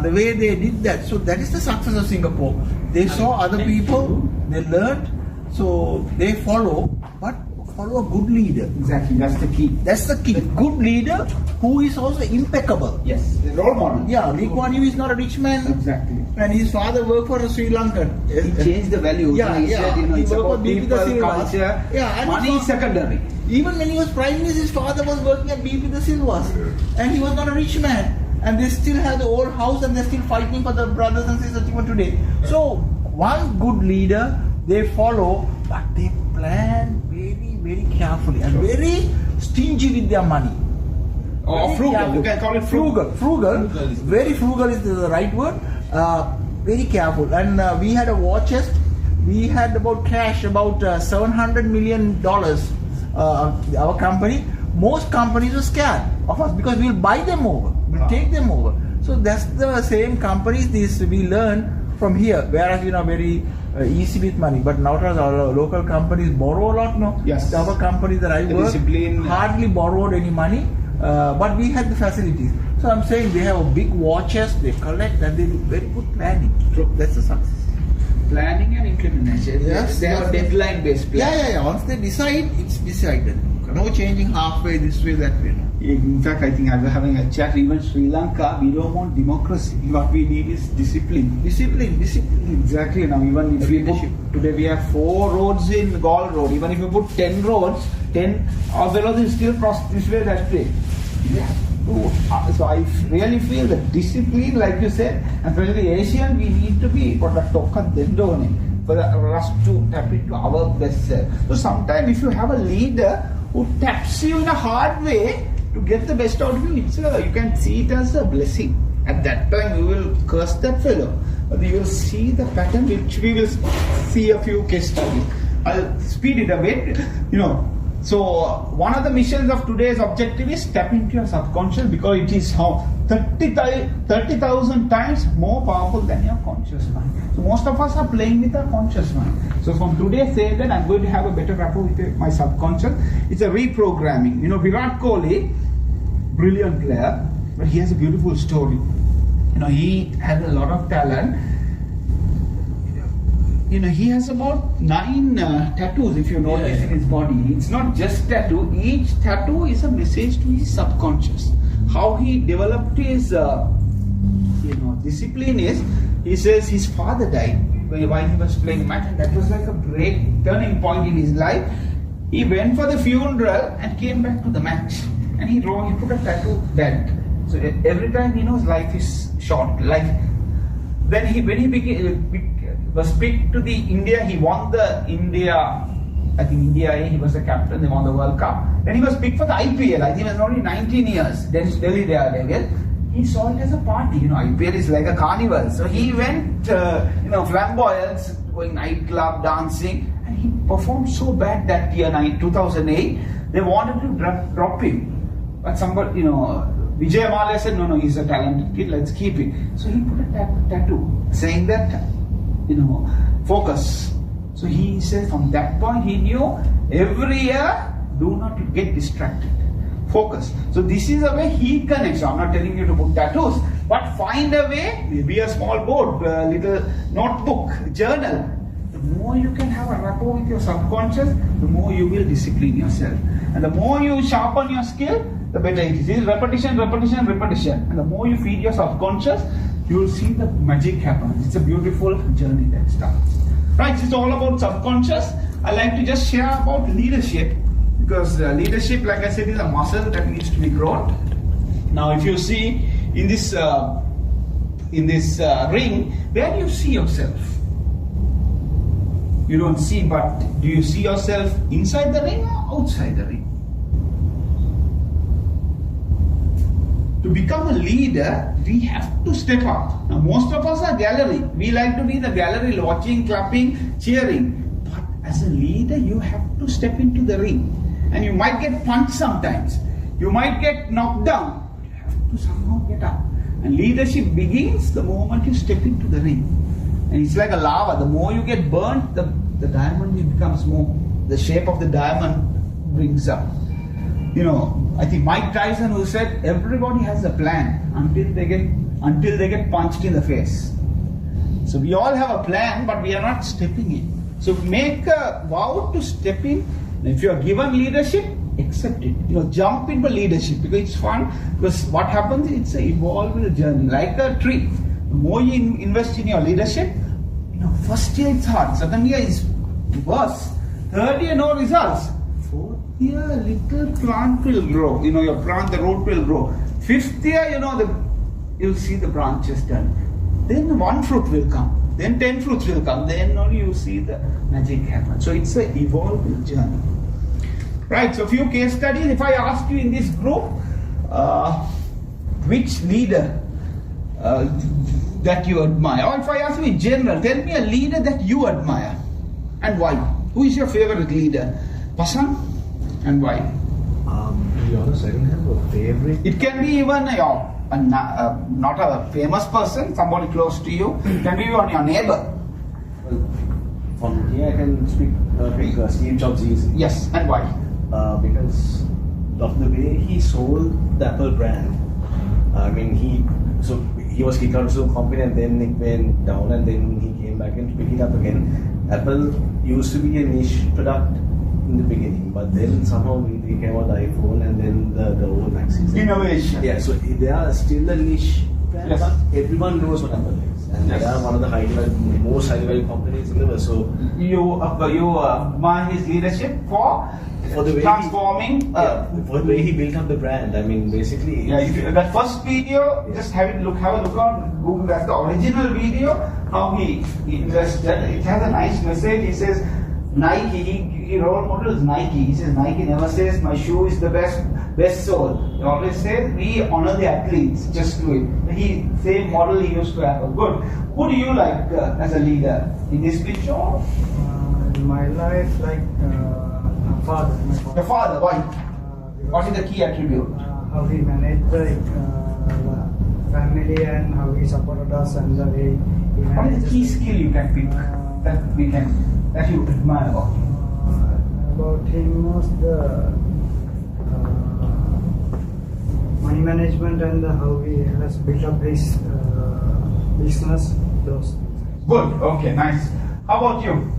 the way they did that. So that is the success of Singapore. They saw other people. They learned. So they follow, but follow a good leader. Exactly, that's the key. That's the key. Good leader who is also impeccable. Yes, the role model. Yeah, Lee Kuan Yew is not a rich man. Exactly. And his father worked for a Sri Lankan. He changed the value. Yeah, he said, he it's about BP people, culture. Yeah, and money is secondary. Even when he was Prime Minister, his father was working at BP the Silvas. And he was not a rich man. And they still have the old house and they're still fighting for the brothers and sisters even today. So, one good leader, they follow, but they plan very, very carefully and very stingy with their money. Or frugal. Careful. You can call it frugal. Frugal. Very frugal is the right word. Very careful. And we had a war chest. We had about cash, about $700 million. Our company. Most companies were scared of us because we'll buy them over. We'll take them over. So that's the same companies we learn from here. Whereas very easy with money. But nowadays our local companies borrow a lot now. Yes. Our companies that I work hardly borrowed any money. But we had the facilities. So I'm saying they have a big war chest, they collect, and they do very good planning. So that's the success. Planning and implementation. Yes, they have a deadline based plan. Yeah. Once they decide, it's decided. No changing halfway, this way, that way. In fact, I think I was having a chat, even Sri Lanka, we don't want democracy. What we need is discipline. Discipline. Exactly. Now, even if we put, today we have 4 roads in Gaul Road. Even if you put 10 roads, 10 or below, they still cross this way, that way. Yeah. So I really feel that discipline, like you said, and especially Asian, we need to be for us to tap into our best self. So sometimes if you have a leader who taps you in a hard way to get the best out of you, you can see it as a blessing. At that time you will curse that fellow, but you will see the pattern, which we will see a few case studies. I'll speed it a bit, So one of the missions of today's objective is tap into your subconscious, because it is how 30,000 times more powerful than your conscious mind. So most of us are playing with our conscious mind. So from today, say that I'm going to have a better rapport with my subconscious. It's a reprogramming. Virat Kohli, brilliant player, but he has a beautiful story. He has a lot of talent. He has about 9 tattoos, if you notice, in his body. It's not just tattoo. Each tattoo is a message to his subconscious. How he developed his, discipline is, he says his father died while he was playing match, and that was like a great turning point in his life. He went for the funeral and came back to the match, and he put a tattoo there. So every time he knows life is short. When he was picked to the India, he won the India A, he was the captain, they won the World Cup. Then he was picked for the IPL, I think he was only 19 years, then Delhi Daredevil. He saw it as a party, IPL is like a carnival. So he went, flamboyance, going nightclub, dancing, and he performed so bad that year, 2008, they wanted to drop him. But somebody, Vijay Mallya said, no, he's a talented kid, let's keep it. So he put a tattoo saying that, focus. So he said from that point he knew every year, do not get distracted. Focus. So this is a way he connects. So I'm not telling you to put tattoos, but find a way, maybe a small board, a little notebook, journal. The more you can have a rapport with your subconscious, the more you will discipline yourself. And the more you sharpen your skill, the better it is. It is repetition. And the more you feed your subconscious, you will see the magic happen. It's a beautiful journey that starts. Right, it's all about subconscious. I like to just share about leadership, because leadership, like I said, is a muscle that needs to be grown. Now, if you see in this ring, where do you see yourself? You don't see, but do you see yourself inside the ring or outside the ring? To become a leader, we have to step up. Now, most of us are gallery. We like to be in the gallery, watching, clapping, cheering. But as a leader, you have to step into the ring. And you might get punched sometimes. You might get knocked down. But you have to somehow get up. And leadership begins the moment you step into the ring. And it's like a lava. The more you get burnt, the diamond becomes more. The shape of the diamond brings up. I think Mike Tyson, who said everybody has a plan until they get punched in the face. So we all have a plan, but we are not stepping in. So make a vow to step in. If you are given leadership, accept it. Jump into leadership, because it's fun. Because what happens, it's an evolving journey, like a tree. The more you invest in your leadership, first year it's hard, second year is worse, third year no results, fourth year little plant will grow. Your plant, the root will grow. Fifth year, you'll see the branches done. Then 1 fruit will come. Then 10 fruits will come. Then only you see the magic happen. So it's an evolving journey. Right, so a few case studies. If I ask you in this group, which leader that you admire? Or if I ask you in general, tell me a leader that you admire. And why? Who is your favorite leader? Pasan? And why? To be honest, I don't have a favorite. It can be even not a famous person, somebody close to you. It can be even your neighbor. Well, from here I can speak Steve Jobs easily. Yes, and why? Because of the way he sold the Apple brand. He was kicked out of the company, and then it went down, and then he came back and picked it up again. Apple used to be a niche product in the beginning, but then somehow they came out the iPhone and then the old Maxis. Innovation. Yeah, so they are still a niche brand, yes. but everyone knows what Apple is, and yes. they are one of the most highly valued companies in the world. So you admire his leadership for for the way transforming. for the way he built up the brand. I mean, basically. Yeah, that first video, just have a look on Google. That's the original video. How he invested. It has a nice message. He says Nike. He role model is Nike. He says Nike never says my shoe is the best sole. He always says we honor the athletes. Just do it. Same model he used to have. Good. Who do you like as a leader in this picture? In my life, like father. Your father. Why? What is the key attribute? How he managed the family and how he supported us and the way he managed. What is the key skill you can pick that you admire about him? About him was the money management and how he has built up his business. Those. Good. Okay. Nice. How about you?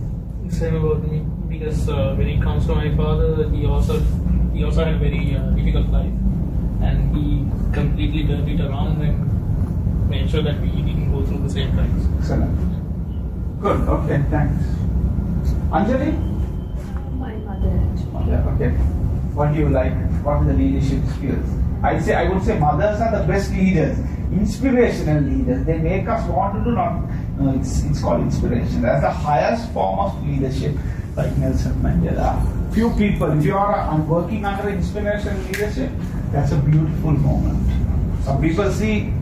Same about me, because when it comes to my father, he also had a very difficult life, and he completely turned it around and made sure that we didn't go through the same times. Excellent. Good. Okay. Thanks. Anjali? My mother. Okay. What do you like? What are the leadership skills? I would say mothers are the best leaders, inspirational leaders. They make us want to do not. It's called inspiration. That's the highest form of leadership, like Nelson Mandela. Few people, if you are working under inspirational leadership, that's a beautiful moment. Some people see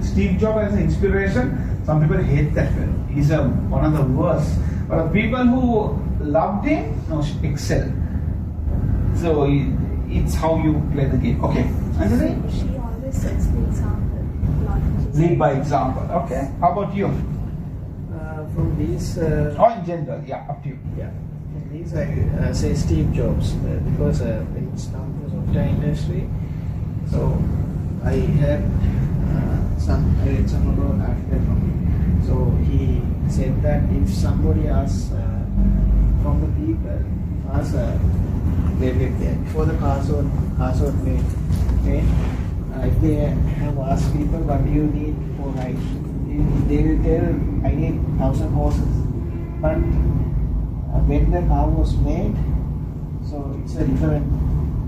Steve Jobs as an inspiration. Some people hate that fellow. He's one of the worst. But the people who loved him, excel. So it's how you play the game. Okay. Anjali? She always sets the example, not just Lead by example. Okay. How about you? From these. Or in general, yeah, up to you. Yeah. From these, I say Steve Jobs because it's now the software industry. So I read some about article from him. So he said that if somebody asks from the people, before the cars were made, if they have asked people what do you need for ride, they will tell I need 1,000 horses. But when the car was made, so it's a different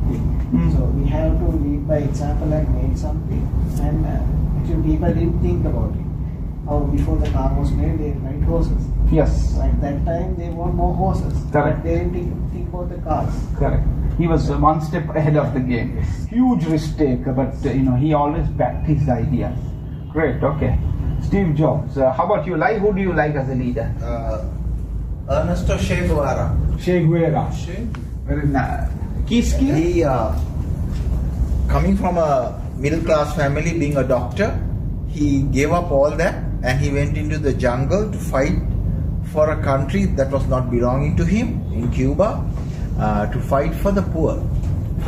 thing. So we have to lead by example and make something. And actually people didn't think about it. How before the car was made, they ride horses. Yes. So at that time they want more horses. Correct. But they didn't think about the cars. Correct. He was one step ahead of the game. Huge risk taker, but he always backed his ideas. Great. Okay. Steve Jobs. How about you? Who do you like as a leader? Ernesto Che Guevara. Che Guevara. Very nice. Key skill? He, coming from a middle class family, being a doctor, he gave up all that and he went into the jungle to fight for a country that was not belonging to him in Cuba, to fight for the poor.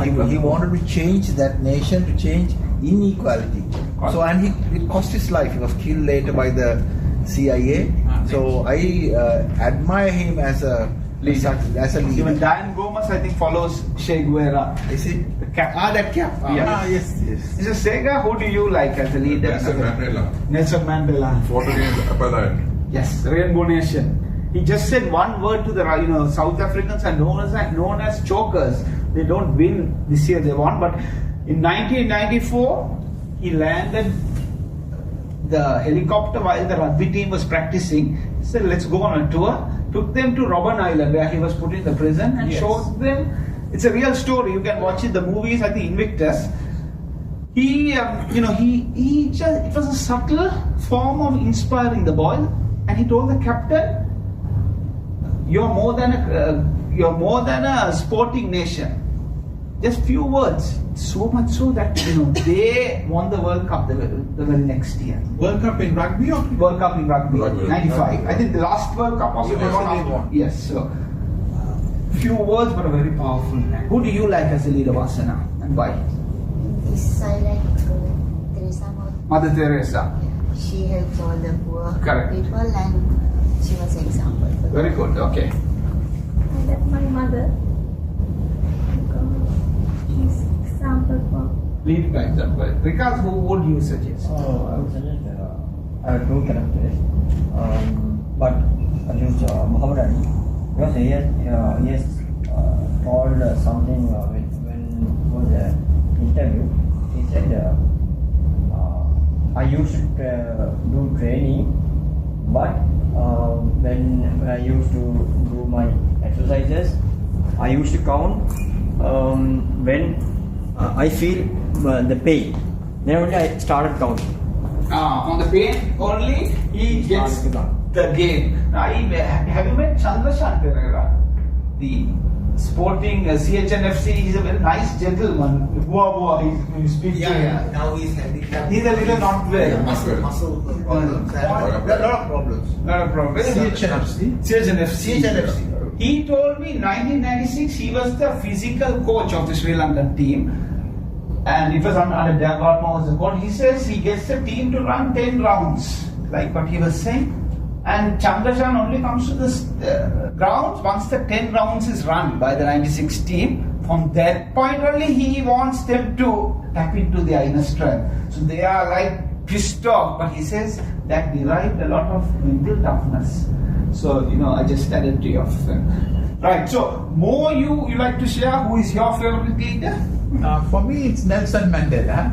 He wanted to change that nation, to change inequality. So, and it cost his life. He was killed later by the CIA. So I admire him as a leader. Even Diane Gomez, I think, follows Che Guevara. Is it? The cap. That cap. Yes. Mr. Sega, who do you like as a leader? Nelson Mandela. Nelson Mandela. Fought against apartheid. Yes, Rainbow Nation. He just said one word to the South Africans are known as chokers. They don't win this year. They won, but in 1994 he landed the helicopter while the rugby team was practicing. He said, "Let's go on a tour." Took them to Robben Island where he was put in the prison and showed them. It's a real story. You can watch it. The movies, I think, Invictus. It was a subtle form of inspiring the boy, and he told the captain, "You're more than a sporting nation." Just few words. So much so that they won the World Cup the very next year. World Cup in rugby or World Cup in rugby, Rugby. 95. I think the last World Cup was won. Yes. So few words, but a very powerful man. Who do you like as a leader, Vasana, and why? This I like Teresa Mother Teresa. She helps all the poor Correct. people and she was an example. Very good. Okay. I like my mother because she's example for. Lead by example. Rikas, who would you suggest? I would suggest I have two characters, but I choose Muhammad Ali because he has called something when was an interview. He said, I used to do training, but when I used to do my exercises, I used to count when I feel the pain. Then only I started counting. On the pain only he gets the game. Have you met Chandrashan Pereira, the sporting CHNFC? He's a very nice gentleman. Waugh, he speaks. Yeah. Now he's handicapped. He's a little not well. Muscle problems. There are a lot of problems. Not a problem. CHNFC. He told me in 1996 he was the physical coach of the Sri Lankan team, and it was under Dagarma was the coach. He says he gets the team to run 10 rounds, like what he was saying. And Chandrashan only comes to the grounds once the 10 rounds is run by the 96 team. From that point only he wants them to tap into their inner strength. So they are like pissed off, but he says that derived a lot of mental toughness. So, I just added to your friend. Right, so more you like to share, who is your favorite leader? For me, it's Nelson Mandela.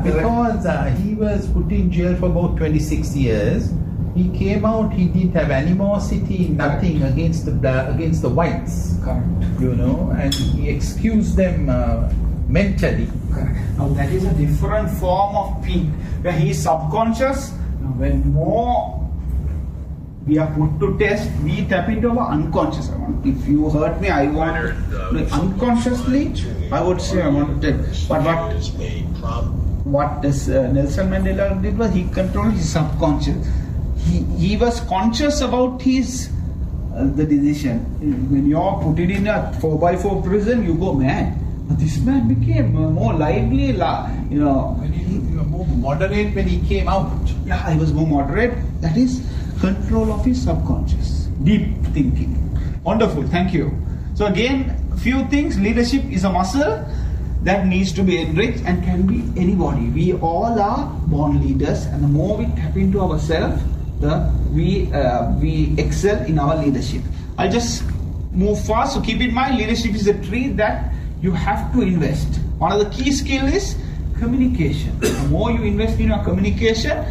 Because he was put in jail for about 26 years. He came out, he didn't have animosity, nothing against the whites. Correct. And he excused them mentally. Correct. Now that is a different form of peak, where he is subconscious. Now when more we are put to test, we tap into our unconscious. If you heard me, I want unconsciously, I would say I want to take. But what does Nelson Mandela did was he controlled his subconscious. He was conscious about his the decision. When you are put in a 4x4 prison, you go mad. But this man became more lively, He was more moderate when he came out. Yeah, he was more moderate. That is control of his subconscious. Deep thinking. Wonderful, thank you. So again, few things. Leadership is a muscle that needs to be enriched and can be anybody. We all are born leaders, and the more we tap into ourselves, we excel in our leadership. I'll just move fast. So keep in mind, leadership is a tree that you have to invest. One of the key skills is communication. The more you invest in your communication,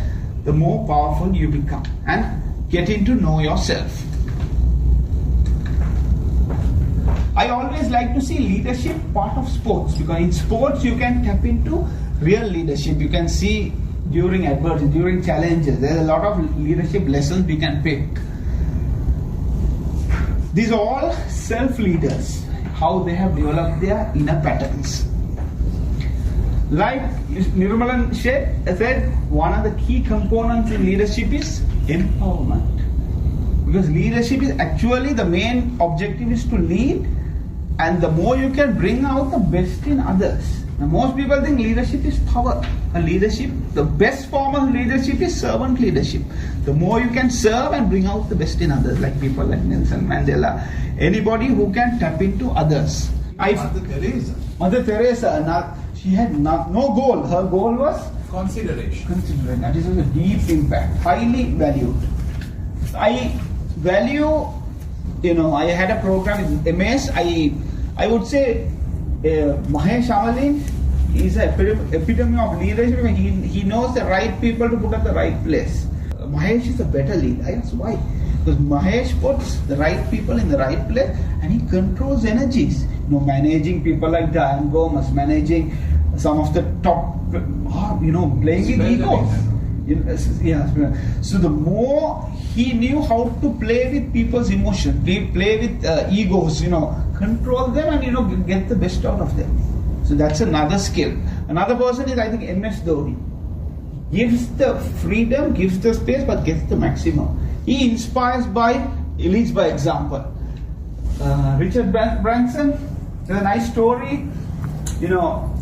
the more powerful you become, and getting to know yourself. I always like to see leadership part of sports, because in sports you can tap into real leadership. You can see during adversity, during challenges, there's a lot of leadership lessons we can pick. These are all self-leaders, how they have developed their inner patterns. Like Nirmalan said, one of the key components in leadership is empowerment. Because leadership is actually, the main objective is to lead, and the more you can bring out the best in others. Now, most people think leadership is power. And leadership, the best form of leadership is servant leadership. The more you can serve and bring out the best in others, like people like Nelson Mandela, anybody who can tap into others. Mother Teresa, she had no goal. Her goal was consideration. That is a deep impact, highly valued. I value, I had a program with MS. I would say Mahesh Amalin is an epitome of leadership. He knows the right people to put at the right place. Mahesh is a better leader. I ask why? Because Mahesh puts the right people in the right place, and he controls energies. Managing people like Diane Gomez, managing some of the top, playing with egos. So the more he knew how to play with people's emotions, play with egos, control them and get the best out of them. So that's another skill. Another person is, I think, MS Dhoni. Gives the freedom, gives the space, but gets the maximum. He inspires leads by example. Richard Branson, there's a nice story.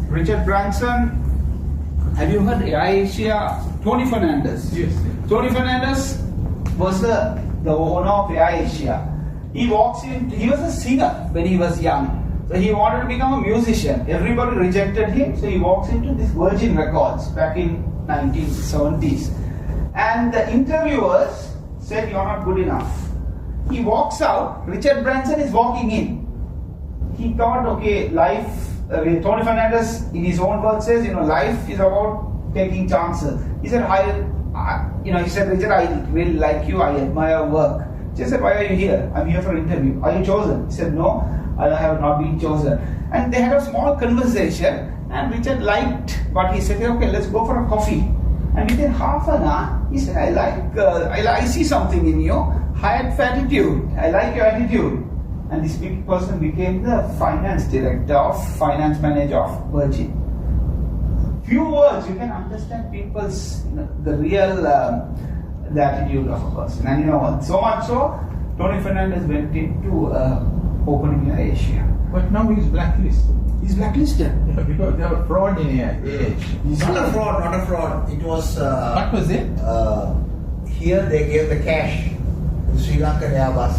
Richard Branson, have you heard Air Asia Tony Fernandez? Yes. Tony Fernandez was the owner of Air Asia. He walks in, he was a singer when he was young. So he wanted to become a musician. Everybody rejected him, so he walks into this Virgin Records back in 1970s. And the interviewers said, "You're not good enough." He walks out, Richard Branson is walking in. he thought, okay, life, Tony Fernandez in his own words says, life is about taking chances. He said, he said, Richard, I really like you, I admire your work. He said, why are you here? I'm here for an interview. Are you chosen? He said, no, I have not been chosen. And they had a small conversation, and Richard liked what he said. Okay, let's go for a coffee. And within half an hour, he said, I see something in you. High attitude. I like your attitude. And this person became the finance director finance manager of Virgin. Few words, you can understand people's, the real the attitude of a person. And so much so, Tony Fernandez went into opening Air Asia. But now he's blacklisted. He's blacklisted. Yeah, because they have fraud in Air Asia. Not a fraud. It was. What was it? Here they gave the cash to Sri Lankan Airbus.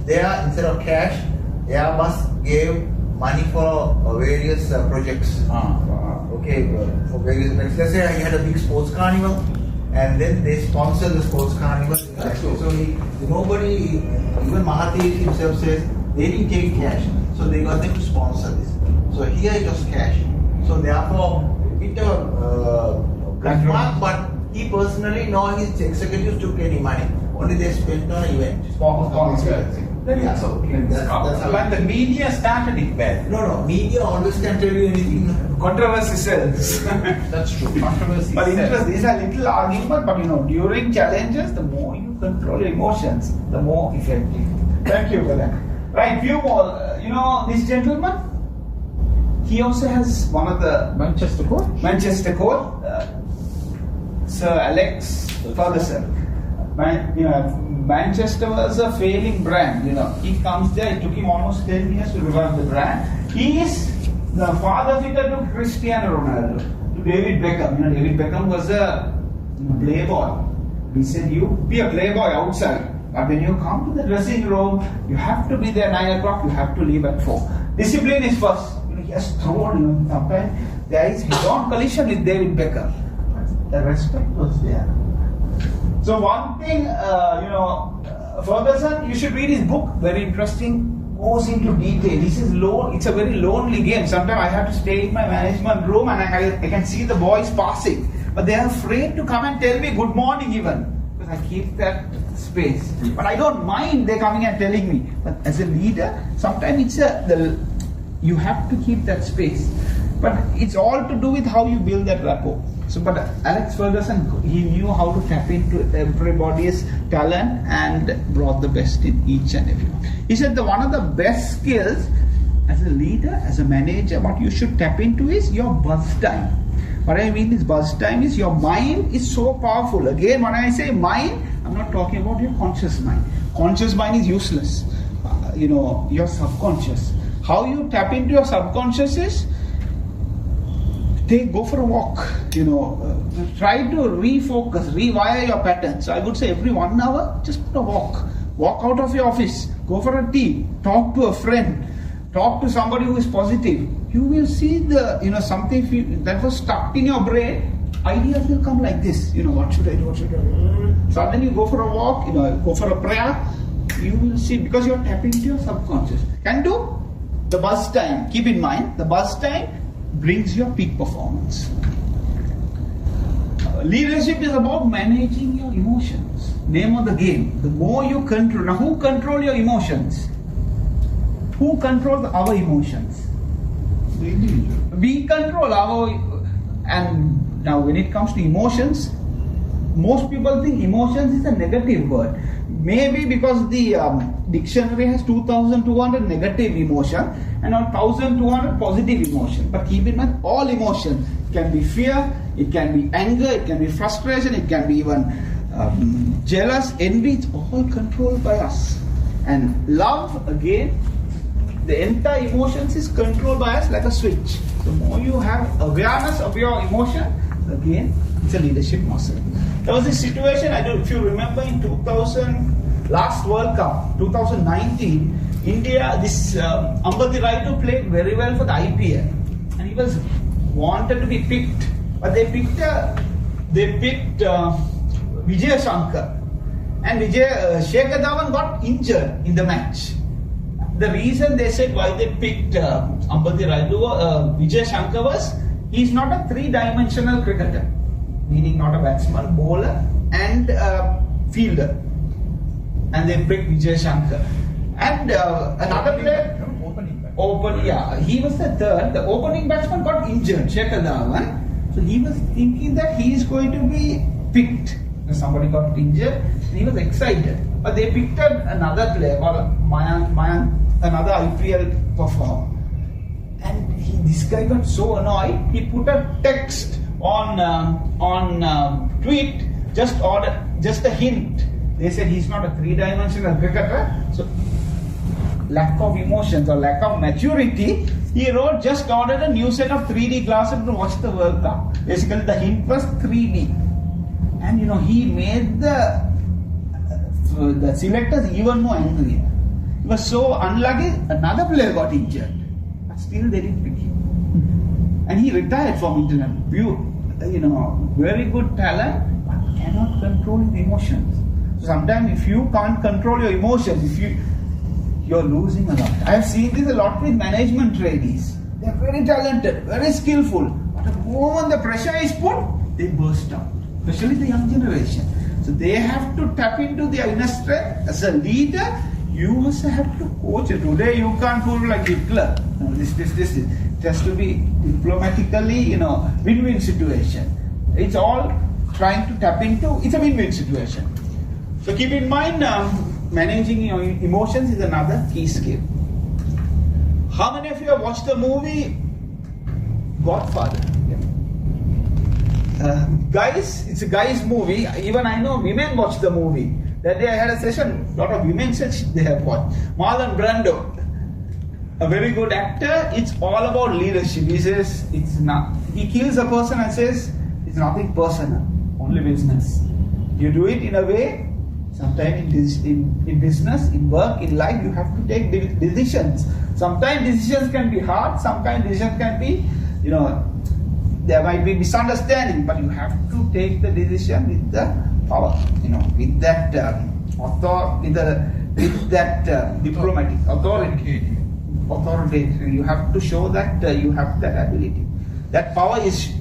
There, instead of cash, Airbus gave money for various projects. Okay, for various. Let's say I had a big sports carnival, and then they sponsored the sports carnival. So nobody, even Mahathir himself says they didn't take cash, so they got them to sponsor this. So here it was cash. So therefore, it black mark, but he personally, no his executives took any money. Only they spent on an event. That's okay. That's but the media started it bad. No, media always can tell you anything. Controversy sells. That's true. Controversy but sells. These are little arguments, but during challenges, the more you control your emotions, the more effective. Thank you for that. Right, few more. This gentleman, he also has one of the Manchester coach, Sir Alex Ferguson. Manchester was a failing brand. He comes there. It took him almost 10 years to revive the brand. He is the father figure to Cristiano Ronaldo, to David Beckham. David Beckham was a playboy. He said, you be a playboy outside, but when you come to the dressing room, you have to be there 9 o'clock. You have to leave at 4. Discipline is first. He has thrown. Sometimes there is head-on collision with David Beckham. The respect was there. So one thing, Ferguson, you should read his book. Very interesting. Goes into detail. This is it's a very lonely game. Sometimes I have to stay in my management room and I can see the boys passing, but they are afraid to come and tell me good morning even, because I keep that space. But I don't mind they coming and telling me. But as a leader, sometimes you have to keep that space. But it's all to do with how you build that rapport. So, but Alex Ferguson, he knew how to tap into everybody's talent and brought the best in each and every one. He said that one of the best skills as a leader, as a manager, what you should tap into is your buzz time. What I mean is buzz time is your mind is so powerful. Again, when I say mind, I'm not talking about your conscious mind. Conscious mind is useless. Your subconscious. How you tap into your subconscious is, go for a walk, try to refocus, rewire your patterns. So I would say every 1 hour, just put a walk out of your office, go for a tea, talk to a friend, talk to somebody who is positive. You will see something that was stuck in your brain, ideas will come like this, what should I do, So then you go for a walk, go for a prayer, you will see, because you are tapping into your subconscious. Can do the buzz time, keep in mind, the buzz time brings your peak performance. Leadership is about managing your emotions. Name of the game. The more you control. Now, who control your emotions? Who controls our emotions? The individual. We control our. And now, when it comes to emotions, most people think emotions is a negative word. Maybe because the dictionary has 2,200 negative emotion and 1,200 positive emotion. But keep in mind, all emotions can be fear, it can be anger, it can be frustration, it can be even jealous, envy. It's all controlled by us. And love, again, the entire emotions is controlled by us like a switch. The more you have awareness of your emotion, again, it's a leadership muscle. There was a situation, I don't know if you remember, in last World Cup, 2019, India, this Ambati Raidu played very well for the IPL, and he was wanted to be picked, but they picked Vijay Shankar, and Shekhar Dhawan got injured in the match. the reason they said why they picked Ambati Rayudu, Vijay Shankar was, he's not a three-dimensional cricketer, meaning not a batsman, bowler and fielder. And they picked Vijay Shankar. And another player, he was the third. The opening batsman got injured, Shekhar Dhawan. So he was thinking that he is going to be picked. Somebody got injured and he was excited. But they picked up another player called Mayank, another IPL performer. And this guy got so annoyed, he put a text on tweet, just a hint. They said he's not a three-dimensional cricketer. So lack of emotions or lack of maturity, he wrote, just ordered a new set of 3D glasses to watch the World Cup. Basically the hint was 3D. And he made the selectors even more angry. He was so unlucky, another player got injured. But still they didn't pick him. And he retired from internet. Very good talent, but cannot control his emotions. So sometimes if you can't control your emotions, you're losing a lot. I have seen this a lot with management trainees. They're very talented, very skillful. But the moment the pressure is put, they burst out. Especially the young generation. So they have to tap into their inner strength. As a leader, you also have to coach it. Today you can't fool like Hitler. This. It has to be diplomatically, win-win situation. It's all trying to tap into, it's a win-win situation. So keep in mind, managing your emotions is another key skill. How many of you have watched the movie Godfather? Guys, it's a guy's movie. Even I know women watch the movie. That day I had a session, a lot of women said they have watched. Marlon Brando, a very good actor. It's all about leadership. He says he kills a person and says it's nothing personal, only business. You do it in a way. Sometimes in business, in work, in life, you have to take decisions. Sometimes decisions can be hard. Sometimes decisions can be, there might be misunderstanding, but you have to take the decision with the power, with that diplomatic authority. You have to show that you have that ability. That power is,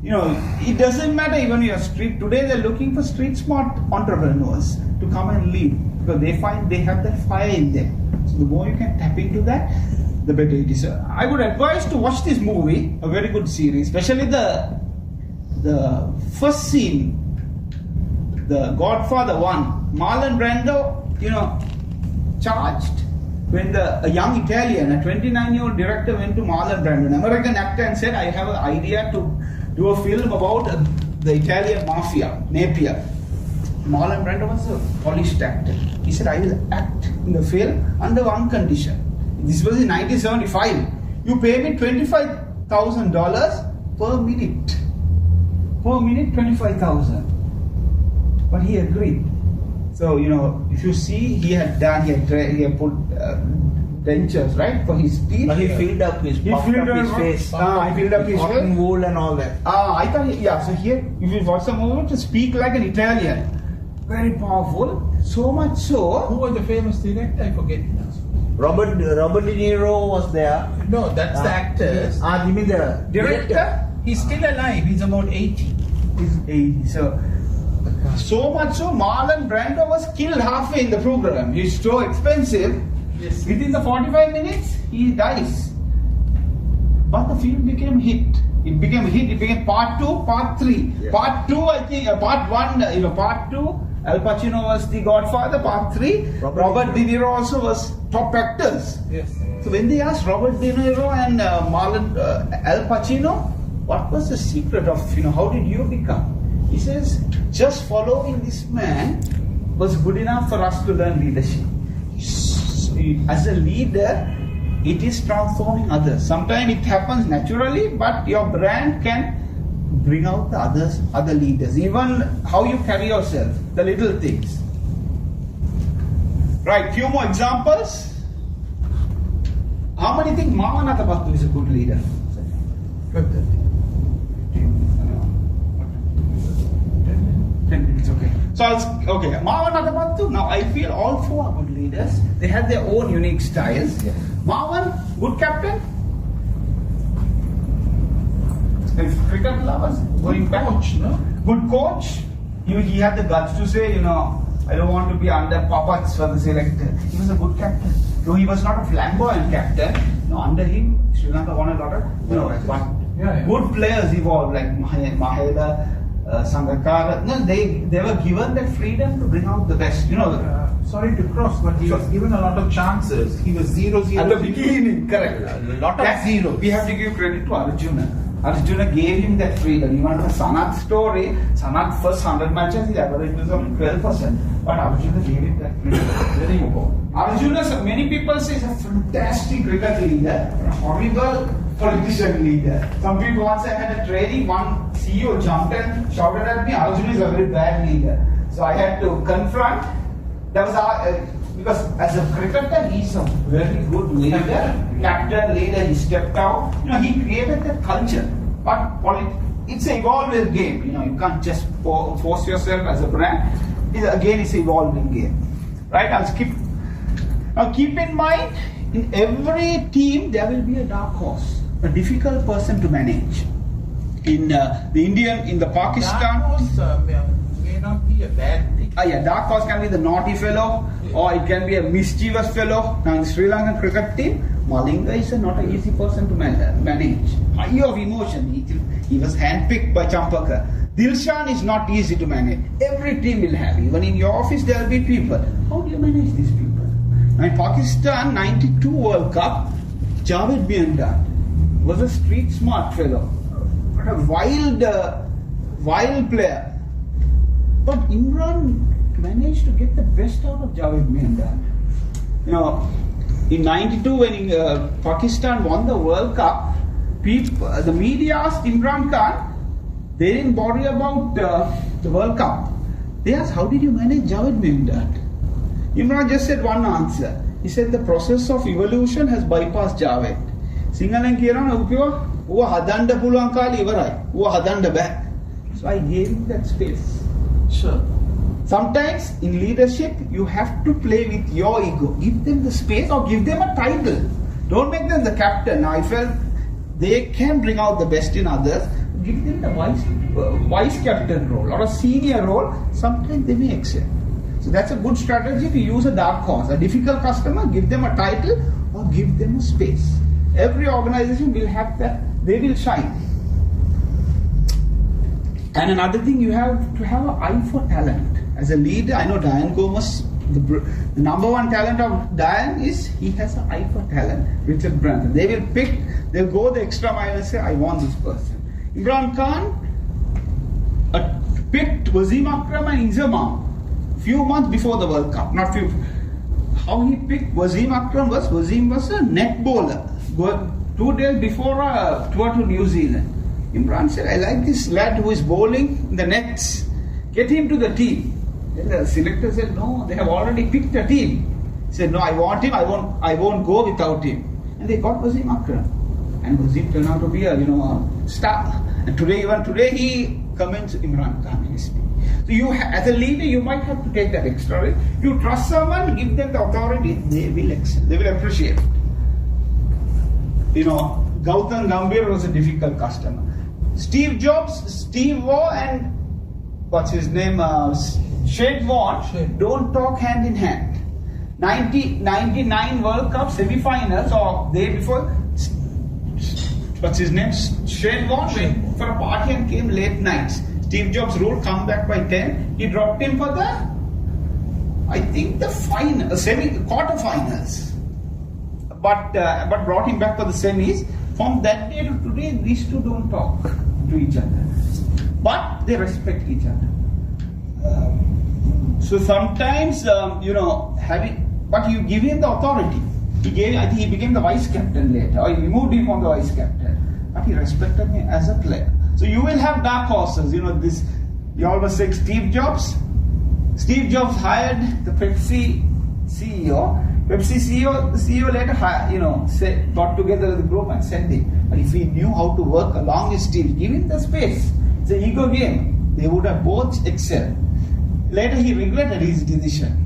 it doesn't matter even your street. Today they're looking for street smart entrepreneurs to come and lead because they find they have that fire in them. So the more you can tap into that, the better it is. I would advise to watch this movie, a very good series, especially the first scene, the Godfather 1. Marlon Brando, charged when a young Italian, a 29-year-old director went to Marlon Brando, an American actor, and said, I have an idea to do a film about the Italian mafia, Napier. Marlon Brando was a polished actor. He said, I will act in the film under one condition. This was in 1975. You pay me $25,000 per minute. Per minute, $25,000. But he agreed. So, if you see, he had put dentures, right, for his teeth. But he filled up his face. He filled up his face. Cotton wool and all that. I thought, so here, if you watch the movie, to speak like an Italian. Very powerful. So much so. Who was the famous director? I forget now. Robert De Niro was there. No, that's the actors. You mean the director? He's still alive. He's about 80. He's 80. So much so, Marlon Brando was killed halfway in the program. He's so expensive. Yes. Within the 45 minutes, he dies. But the film became hit. It became a hit. It became part 2, part 3. Yeah. Part 2, I think, part 1, part 2, Al Pacino was the Godfather. Part 3, Robert De Niro also was top actors. Yes. So when they asked Robert De Niro and Al Pacino, what was the secret of, how did you become? He says, just following this man was good enough for us to learn leadership. As a leader, it is transforming others. Sometimes it happens naturally, but your brand can bring out the other leaders. Even how you carry yourself, the little things. Right, few more examples. How many think Mama Natapattu is a good leader? 10 minutes, okay. So Okay, Marwan Adapattu. Now I feel all four are good leaders. They have their own unique styles. Yes. Marwan, good captain. If cricket lovers going back. Coach, no? Good coach. He had the guts to say, I don't want to be under puppets for the selector. He was a good captain. Though he was not a flamboyant captain. Under him, Sri Lanka won a lot of, but good players evolved like Mahela, Sangakkara. No, they were given that freedom to bring out the best. Sorry to cross, but he was given a lot of chances. He was 0-0 at the beginning. Correct. A lot of zeros. We have to give credit to Arjuna. Arjuna gave him that freedom. Even the Sanath story, Sanath first 100 matches, his average was only 12%. But Arjuna gave him that freedom. Very good. Arjuna, many people say, is a fantastic cricket leader, a horrible politician leader. Some people once I had a training, one CEO jumped and shouted at me, Arjuna is a very bad leader. So I had to confront. That was because as a cricketer, he's a very good leader, captain, leader, he stepped out. He created that culture. But it's an evolving game. You can't just force yourself as a brand. It's an evolving game. Right? I'll skip. Now keep in mind, in every team, there will be a dark horse, a difficult person to manage. In the Pakistan. Dark horse may not be a bad thing. Dark horse can be the naughty fellow, or it can be a mischievous fellow. Now in the Sri Lankan cricket team, Malinga is not an easy person to manage. High of emotion. He was handpicked by Champaka. Dilshan is not easy to manage. Every team will have. Even in your office, there will be people. How do you manage these people? Now in Pakistan, 92 World Cup, Javed Miandad was a street smart fellow. But a wild player. But Imran managed to get the best out of Javed Miandad. In 92 when Pakistan won the World Cup, the media asked Imran Khan, they didn't worry about the World Cup. They asked, how did you manage Javed Miandad? Imran just said one answer. He said the process of evolution has bypassed Javed. Singalan kirana ukiwa uwa hadanda puluwan kale iwarai. Uwa hadanda bae. So I gave him that space. Sure. Sometimes in leadership, you have to play with your ego. Give them the space or give them a title. Don't make them the captain. Now, I felt they can bring out the best in others. Give them the vice captain role or a senior role. Sometimes they may excel. So that's a good strategy to use a dark horse. A difficult customer, give them a title or give them a space. Every organization will have that. They will shine. And another thing, you have to have an eye for talent. As a leader, I know Diane Gomez, the number one talent of Diane is he has an eye for talent. Richard Branson. They'll go the extra mile and say, I want this person. Imran Khan picked Wasim Akram and Inzamam few months before the World Cup. How he picked Wasim Akram Wasim was a net bowler. 2 days before a tour to New Zealand. Imran said, I like this lad who is bowling in the nets. Get him to the team. Then the selector said, no, they have already picked a team. He said, no, I want him, I won't go without him. And they got Wasim Akram. And Wasim turned out to be a star. And today he commends Imran Khan in his speech. So as a leader, you might have to take that extra risk. You trust someone, give them the authority, they will excel. They will appreciate. Gautam Gambhir was a difficult customer. Steve Jobs, Steve Waugh, and what's his name? Shane Warne don't talk hand in hand. 99 World Cup semi-finals or day before. What's his name? Shane Warne went for a party and came late nights. Steve Jobs ruled come back by 10. He dropped him for the quarter-finals. But brought him back for the semis. From that day to today, these two don't talk to each other. But they respect each other. So sometimes, but you give him the authority. I think he became the vice captain later, or you removed him from the vice captain. But he respected me as a player. So you will have dark horses. You always say Steve Jobs. Steve Jobs hired the Pepsi CEO. Pepsi CEO later, got together with the group and sent him. But if he knew how to work along his team, give him the space. It's an ego game. They would have both excelled. later he regretted his decision.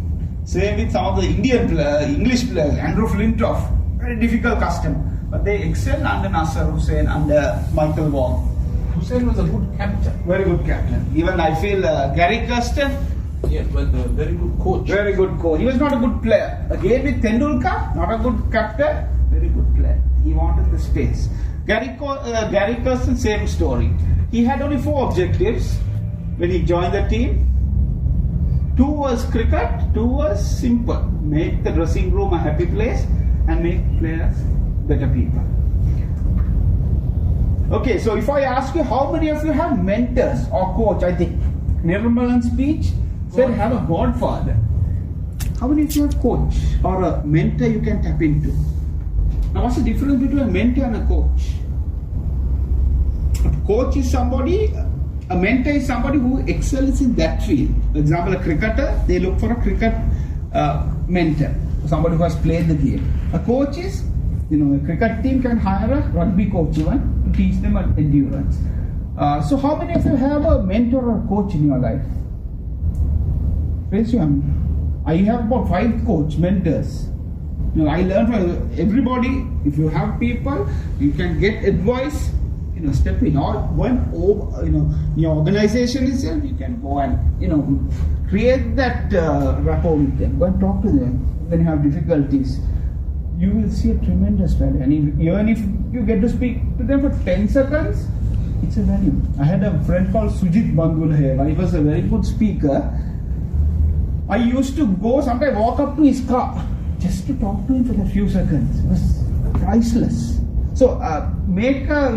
Same with some of the English players, Andrew Flintoff, very difficult customer. But they excelled under Nasser Hussain, under Michael Waugh. Hussain was a good captain. Very good captain. Even I feel Gary Kirsten. Yeah, but a very good coach. Very good coach. He was not a good player. Again with Tendulkar, not a good captain, very good player. He wanted the space. Gary Kirsten, same story. He had only 4 objectives when he joined the team. 2 was cricket, 2 was simple. Make the dressing room a happy place and make players better people. Okay, so if I ask you how many of you have mentors or coach, I think Nirmalan's speech said have a godfather. How many of you have coach or a mentor you can tap into? Now what's the difference between a mentor and a coach? A coach is somebody, a mentor is somebody who excels in that field. For example, a cricketer, they look for a cricket mentor, somebody who has played the game. A coach is, a cricket team can hire a rugby coach even to teach them endurance. So how many of you have a mentor or a coach in your life? Raise your hand. I have about 5 mentors. I learned from everybody. If you have people, you can get advice. Step in, or when your organization itself, you can go and create that rapport with them. Go and talk to them when you have difficulties. You will see a tremendous value, and even if you get to speak to them for 10 seconds, it's a value. I had a friend called Sujit Bandul here. He was a very good speaker. I used to go sometimes walk up to his car just to talk to him for a few seconds. It was priceless. So make a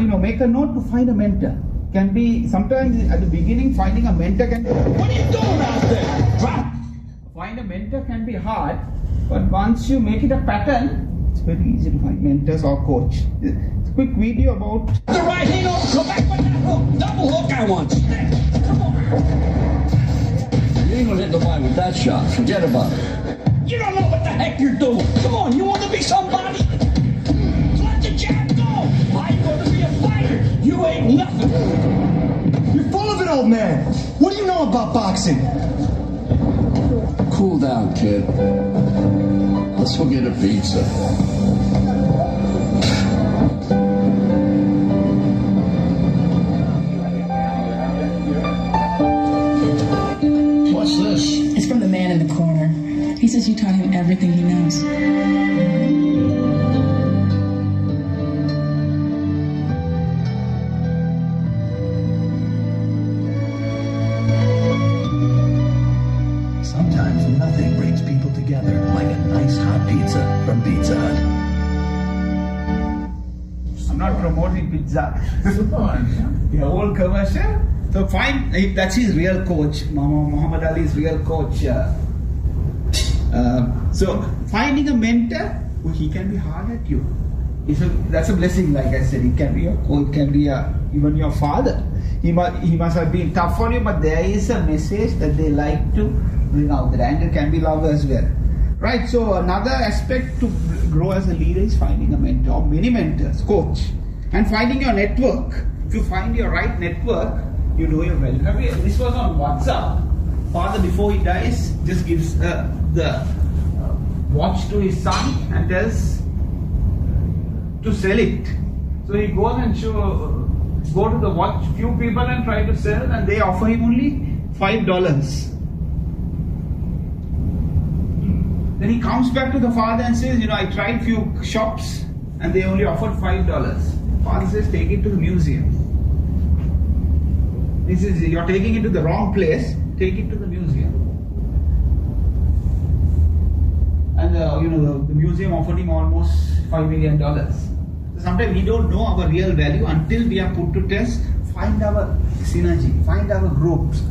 note to find a mentor. Can be sometimes at the beginning finding a mentor can be, what are you doing out there? Find a mentor can be hard, but once you make it a pattern, it's very easy to find mentors or coach. It's a quick video about the right hand over, go back with that hook, double hook I want. Come on. You ain't gonna hit nobody with that shot. Forget about it. You don't know what the heck you're doing. Come on, you want to be somebody? Let the jab go. I'm going to be a fighter. You ain't nothing. You're full of it, old man. What do you know about boxing? Cool down, kid. Let's go get a pizza. What's this? It's from the man in the corner. He says you taught him everything he knows. Sometimes nothing brings people together like a nice hot pizza from Pizza Hut. I'm not promoting Pizza Hut. The whole commercial. So fine, that's his real coach. Muhammad Ali's real coach. So finding a mentor, he can be hard at you. That's a blessing, like I said. It can be your coach, it can be even your father. He must have been tough on you, but there is a message that they like to bring out there, and it can be love as well. Right, so another aspect to grow as a leader is finding a mentor, many mentors, coach, and finding your network. If you find your right network, you know your value. This was on WhatsApp. Father, before he dies, just gives the watch to his son and tells to sell it. So he goes and go to the watch, few people and try to sell, and they offer him only $5. Then he comes back to the father and says, I tried few shops and they only offered $5. Father says, take it to the museum. You're taking it to the wrong place, take it to the museum. And the museum offered him almost $5 million. So sometimes we don't know our real value until we are put to test. Find our synergy, find our groups.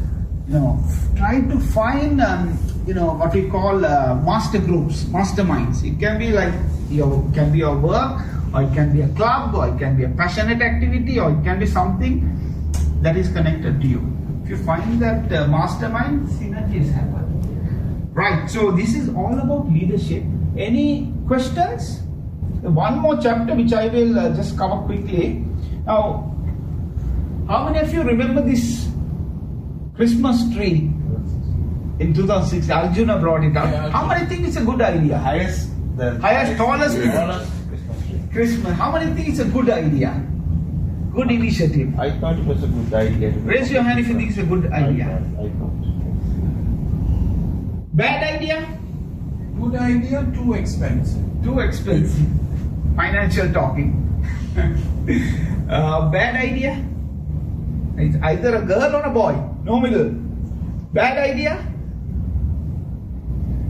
Try to find what we call master groups, masterminds. It can be like your work, or it can be a club, or it can be a passionate activity, or it can be something that is connected to you. If you find that mastermind, synergies happen. Right, so this is all about leadership. Any questions? One more chapter which I will just cover quickly. Now, how many of you remember this Christmas tree? In 2006, Arjuna brought it out. How many think it's a good idea? Highest, tallest Christmas. How many think it's a good idea? Good initiative. I thought it was a good idea. Raise your hand if you think it's a good idea. I thought. Bad idea? Good idea, too expensive. Too expensive. Financial talking. Bad idea? It's either a girl or a boy. No middle. Bad idea?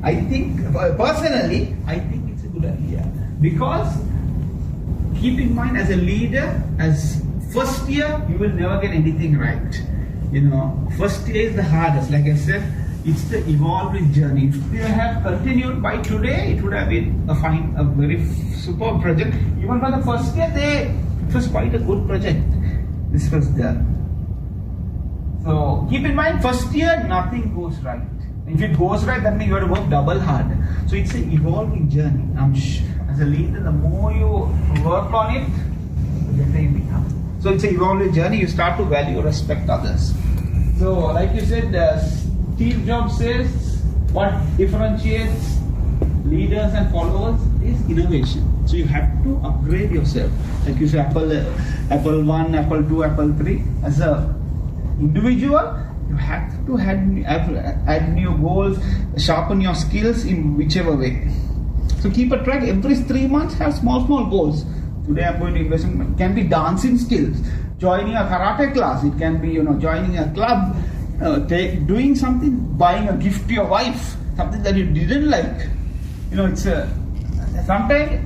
I think, personally, I think it's a good idea. Because, keep in mind, as a leader, as first year, you will never get anything right. You know, first year is the hardest. Like I said, it's the evolving journey. If you have continued by today, it would have been a very superb project. Even for the first year, it was quite a good project. This was there. So keep in mind, first year, nothing goes right. If it goes right, that means you have to work double hard. So it's an evolving journey. As a leader, the more you work on it, the better you become. So it's an evolving journey. You start to value, respect others. So like you said, Steve Jobs says, what differentiates leaders and followers is innovation. So you have to upgrade yourself. Like you say, Apple 1, Apple 2, Apple 3. As a individual, you have to add new goals, sharpen your skills in whichever way. So keep a track. Every 3 months, have small goals. Today I'm going to invest in, it can be dancing skills, joining a karate class, it can be joining a club, doing something, buying a gift to your wife, something that you didn't like. It's sometimes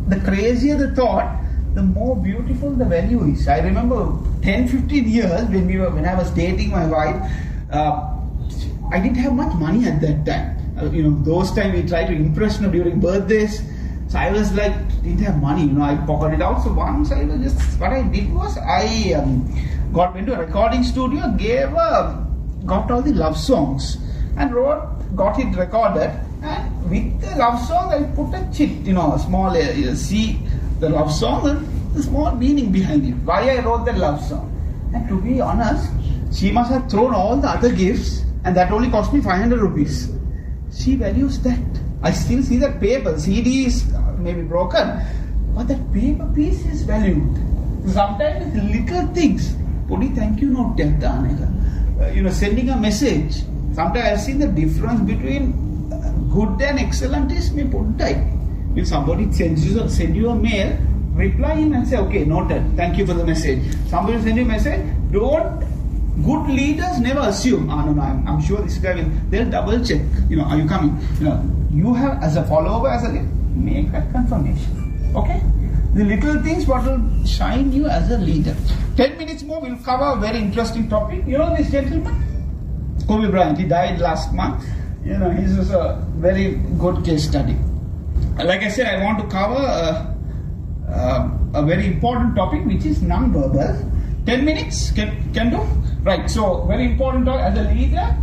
the crazier the thought, the more beautiful the value is. I remember 10-15 years when I was dating my wife, I didn't have much money at that time. Those times we tried to impress during birthdays. So I was like, didn't have money, I pocketed out. So once what I did was I got into a recording studio, got all the love songs and got it recorded. And with the love song, I put a chit, a small C, the love song, and the small meaning behind it. Why I wrote that love song. And to be honest, she must have thrown all the other gifts, and that only cost me 500 rupees. She values that. I still see that paper. CD is maybe broken, but that paper piece is valued. Sometimes it's little things. Podi thank you note sending a message. Sometimes I've seen the difference between good and excellent is me put type. If somebody sends you a mail, reply him and say, okay, noted, thank you for the message. Somebody send you a message, good leaders never assume, no, I'm sure this guy will, they'll double check, are you coming? You have, as a follower, as a leader, make that confirmation. Okay? The little things what will shine you as a leader. 10 minutes more, we'll cover a very interesting topic. This gentleman, Kobe Bryant, he died last month. He's just a very good case study. Like I said, I want to cover a very important topic, which is non-verbal. 10 minutes, can do? Right, so very important topic. As a leader,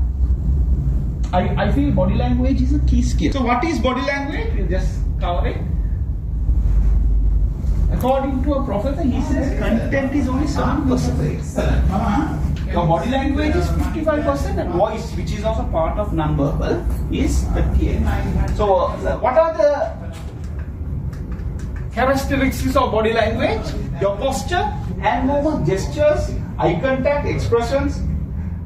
I feel body language is a key skill. So what is body language? We'll just cover it. According to a professor, he says content is only 7%. Your body language is 55% and voice, which is also part of non-verbal, is 38%. So what are the characteristics of body language? Your posture, hand movement, gestures, eye contact, expressions,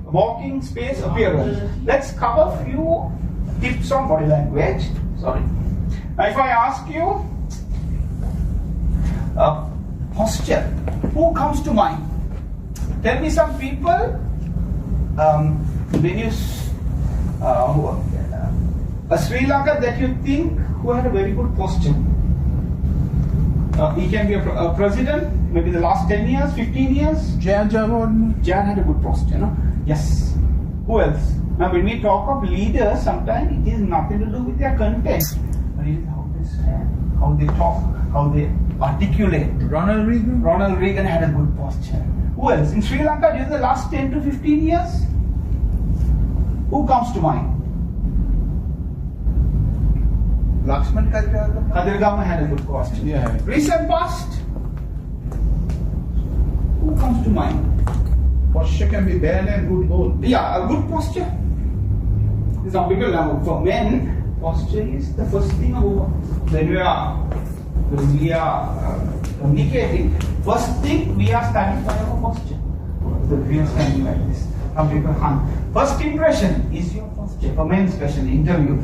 walking, space, appearance. Let's cover a few tips on body language. Sorry. Now if I ask you posture, who comes to mind? Tell me some people, when you, a Sri Lanka that you think who had a very good posture. He can be a president, maybe the last 10 years, 15 years. Jan had a good posture, no? Yes. Who else? Now when we talk of leaders, sometimes it is nothing to do with their content, but it is how they stand, how they talk, how they articulate. Ronald Reagan had a good posture. Who else? In Sri Lanka during the last 10 to 15 years? Who comes to mind? Lakshman Kadirgama had a good posture. Yeah. Recent past? Who comes to mind? Posture can be bad and good both. Yeah, a good posture. Some people love. For men, posture is the first thing when we are communicating. First thing we are standing by our posture. So we are standing like this. Some people hunt. First impression is your posture. For men, especially interview.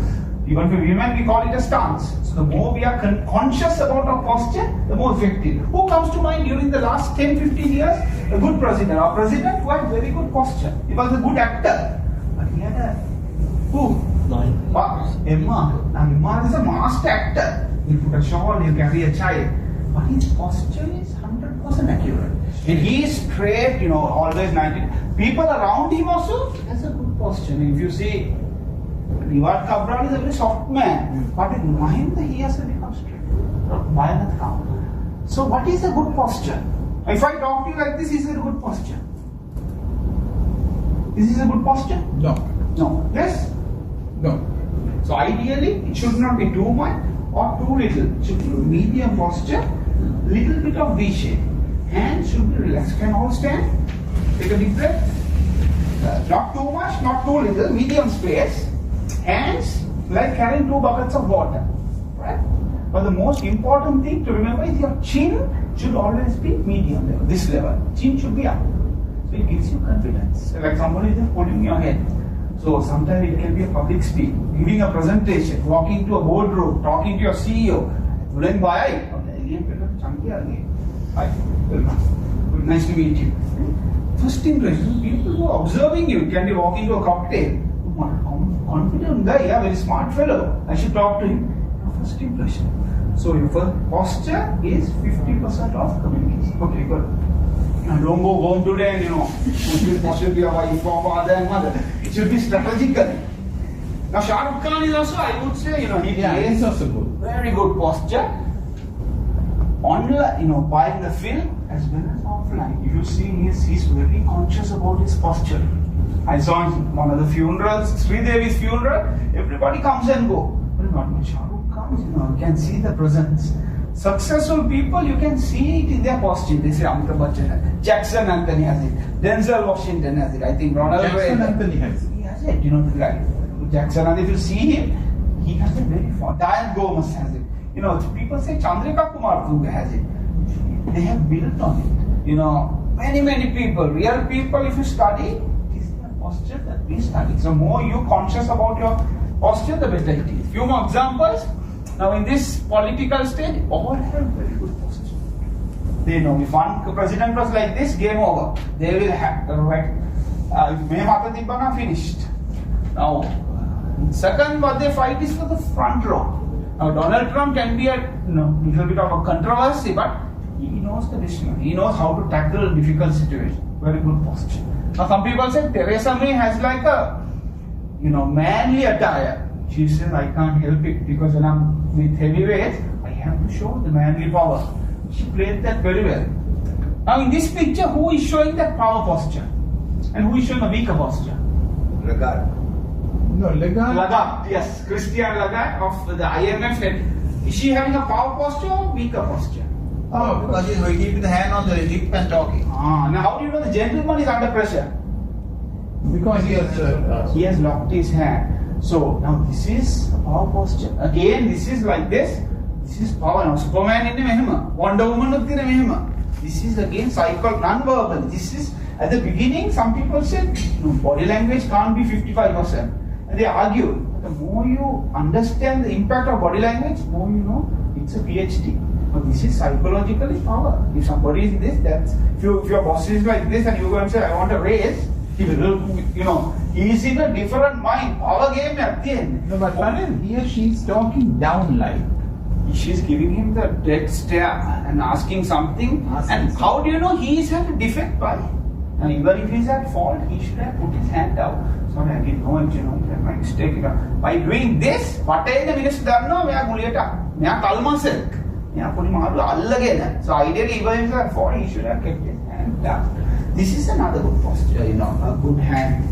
Even for women, we call it a stance. So the more we are conscious about our posture, the more effective. Who comes to mind during the last 10-15 years? A good president. Our president who had very good posture. He was a good actor. But he had a... Who? Imran. Now Imran is a master actor. He'll put a shawl, he'll carry a child. But his posture is 100% accurate. And he is straight, always 90. People around him also has a good posture. If you see, Reward Cabral is a very soft man, but in mind he has to become straight. So what is a good posture? If I talk to you like this, is it a good posture? Is this a good posture? No. No. Yes? No. So ideally, it should not be too much or too little. It should be medium posture, little bit of V shape. Hands should be relaxed. Can all stand? Take a deep breath. Not too much, not too little, medium space. Hands like carrying 2 buckets of water. Right? But the most important thing to remember is your chin should always be medium level, this level. Chin should be up. So it gives you confidence. So like somebody is just holding your head. So sometimes it can be a public speech, giving a presentation, walking to a boardroom, talking to your CEO. Hi, welcome. Nice to meet you. First impression, people who are observing you can be walking to a cocktail. Confident guy, yeah, very smart fellow. I should talk to him. First impression. So your posture is 50% of communication. Okay, good. Now don't go home today and it should be a wife or father and mother. It should be strategical. Now Shah Rukh Khan is also, I would say, he is also good. Very good posture. Online, buying the film as well as offline. If you see, he's very conscious about his posture. I saw one of the funerals, Sri Devi's funeral, everybody comes and go. But not when Shah Rukh comes, you can see the presence. Successful people, you can see it in their posture. They say Amitabh Bachchan has it, Jackson Anthony has it, Denzel Washington has it, I think Ronald Reagan. Jackson Anthony has it. He has it, the guy. Jackson, and if you see him, he has it very far. Diane Gomez has it. People say Chandrika Kumar Kuga has it. They have built on it. Many people, real people, if you study, posture that we study. So more you conscious about your posture, the better it is. Few more examples. Now in this political stage, all have very good posture. They know if one president was like this, game over. They will have right. Finished. Now, second, what they fight is for the front row. Now Donald Trump can be a little bit of a controversy, but he knows the decision. He knows how to tackle difficult situations. Very good posture. Now some people say Theresa May has like a, manly attire. She says, I can't help it because when I'm with heavyweights, I have to show the manly power. She played that very well. Now in this picture, who is showing that power posture? And who is showing a weaker posture? Lagarde. No, Lagarde. Lagarde, yes. Christine Lagarde of the IMF head. Is she having a power posture or weaker posture? Oh, because he's keeping the hand on the hip and talking. Now how do you know the gentleman is under pressure? Because he has locked his hand. So now this is a power posture. Again, this is like this. This is power. Now Superman in the mehima, Wonder Woman in the mehima. This is again psychological, non-verbal. This is at the beginning. Some people said body language can't be 55%, and they argue. But the more you understand the impact of body language, more you know it's a PhD. Now this is psychologically power. If somebody is this, that's if your boss is like this and you go and say I want a raise, he will, he is in a different mind. Power game at the end. No, but Anil, here she's talking down like. She's giving him the dead stare and asking something. And how do you know he is at a defect by? And even if he's at fault, he should have put his hand out. Sorry, I didn't know it, my mistake. By doing this, what is the minister done? No, I am kalma silk. So ideally, even if he's at fault, he should have kept his hand down. This is another good posture, a good hand.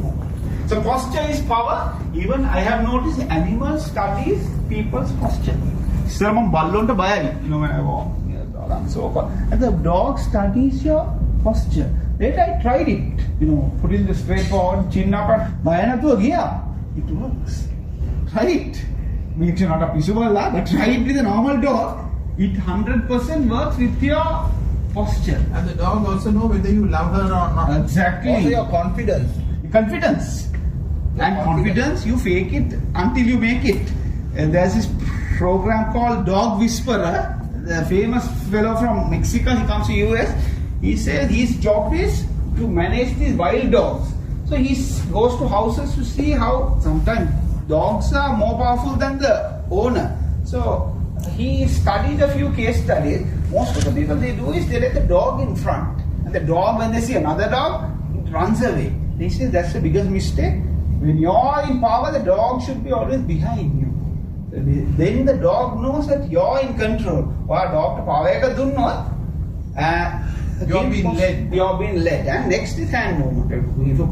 So posture is power. Even I have noticed animal studies people's posture. When I walk, and so forth. And the dog studies your posture. Later I tried it, put in the straight forward, chin up, and it works. Try it. It's not a pisuballa, but try it with a normal dog. It 100% works with your posture. And the dog also know whether you love her or not. Exactly. Also your confidence. Confidence. And confidence, you fake it until you make it. And there's this program called Dog Whisperer. The famous fellow from Mexico, he comes to US. He says his job is to manage these wild dogs. So he goes to houses to see how sometimes dogs are more powerful than the owner. So he studied a few case studies. Most of the people they do is they let the dog in front. And the dog, when they see another dog, it runs away. He says that's the biggest mistake. When you're in power, the dog should be always behind you. Then the dog knows that you're in control. You're being led. You're being led. And next is hand movement. If you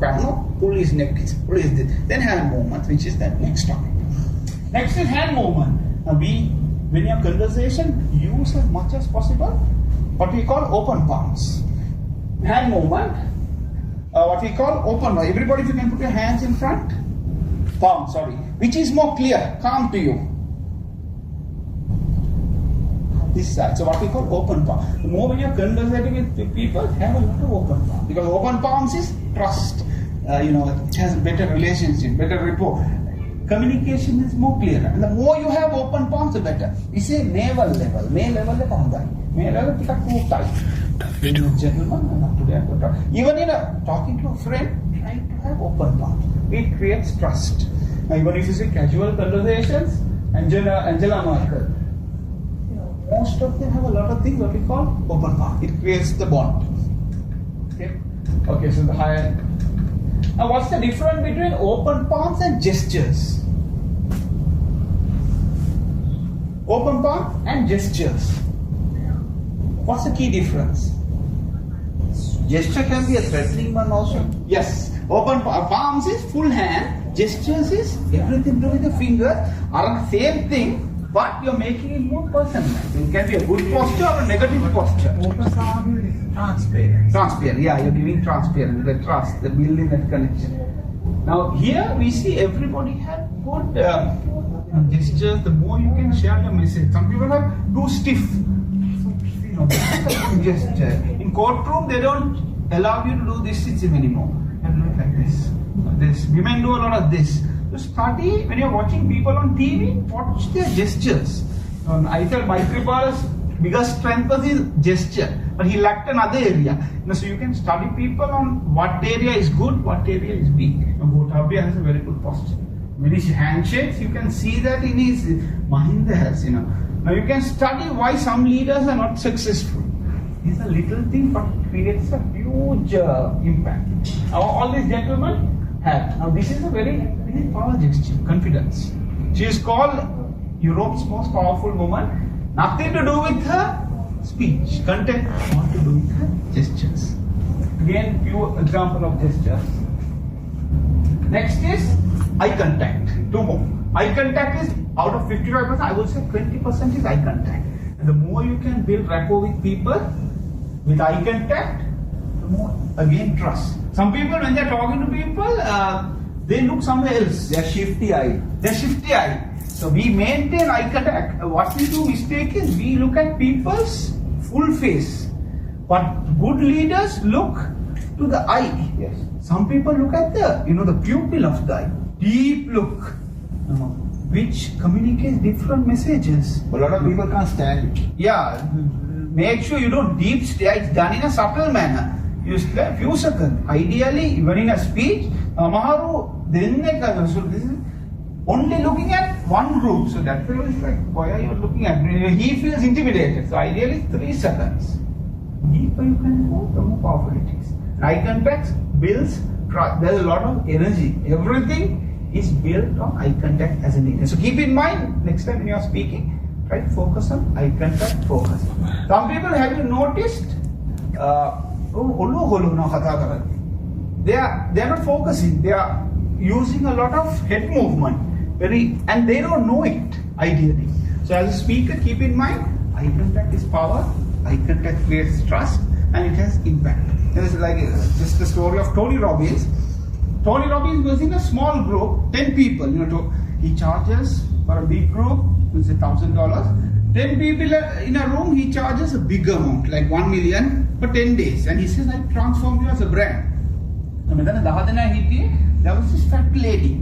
pull his neck, pull his this. Then hand movement, which is the next topic. Next is hand movement. Now when your conversation, use as much as possible what we call open palms. Hand movement, what we call open palm. Everybody, if you can put your hands in front, palm, sorry. Which is more clear, calm to you? This side. So what we call open palm. The more when you're conversating with people, have a lot of open palm. Because open palms is trust. It has a better relationship, better rapport. Communication is more clear. And the more you have open palms, the better. We say navel level. Navel level is high. Navel level is too tight. Gentlemen, even in talking to a friend, try to have open palms. It creates trust. Now, even if you say casual conversations, Angela Merkel, most of them have a lot of things what we call open palm. It creates the bond. Okay, so the higher. Now, what's the difference between open palms and gestures? Open palm and gestures. What's the key difference? Gesture can be a threatening one also. Yes. Open palms is full hand. Gestures is everything to do with the fingers are the same thing. But you're making it more personal. It can be a good posture or a negative posture. Transparent. Transparent, yeah, you're giving transparent, the trust, the building that connection. Now here we see everybody have good gestures. The more you can share your message. Some people have too stiff. Gesture. In courtroom they don't allow you to do this system anymore. You do it like this. This. Women do a lot of this. To study, when you're watching people on TV, watch their gestures. I felt Mike Kripa's biggest strength was his gesture, but he lacked another area. So you can study people on what area is good, what area is weak. Gotabia has a very good posture. When he handshakes, you can see that in his Mahinda has, Now you can study why some leaders are not successful. It's a little thing, but it creates a huge impact. Now all these gentlemen have. Now this is a very power gesture, confidence. She is called Europe's most powerful woman. Nothing to do with her speech, content, all to do with her gestures. Again, few example of gestures. Next is eye contact. Two more. Eye contact is out of 55%, I would say 20% is eye contact. And the more you can build rapport with people with eye contact, the more again trust. Some people when they are talking to people, they look somewhere else. They are shifty eye. They're shifty eye. So we maintain eye contact. What we do mistake is we look at people's full face. But good leaders look to the eye. Yes. Some people look at the pupil of the eye. Deep look. Which communicates different messages. A lot of people can't stand it. Yeah. Make sure you don't deep stare. It's done in a subtle manner. You stare a few seconds. Ideally, even in a speech, so this is only looking at one group. So that fellow is like, why are you looking at me? He feels intimidated. So ideally 3 seconds. Deeper you can go, the more powerful it is. Eye contact builds trust. There's a lot of energy. Everything is built on eye contact as a leader. So keep in mind, next time when you are speaking, try to focus on eye contact, focus. Some people, have you noticed, they are not focusing, they are using a lot of head movement, and they don't know it, ideally. So as a speaker, keep in mind, eye contact is power, eye contact creates trust, and it has impact. This is like just the story of Tony Robbins. Tony Robbins was in a small group, 10 people. He charges for a big group, it's $1,000. 10 people in a room, he charges a big amount, like 1 million for 10 days. And he says, I transform you as a brand. There was this fat lady.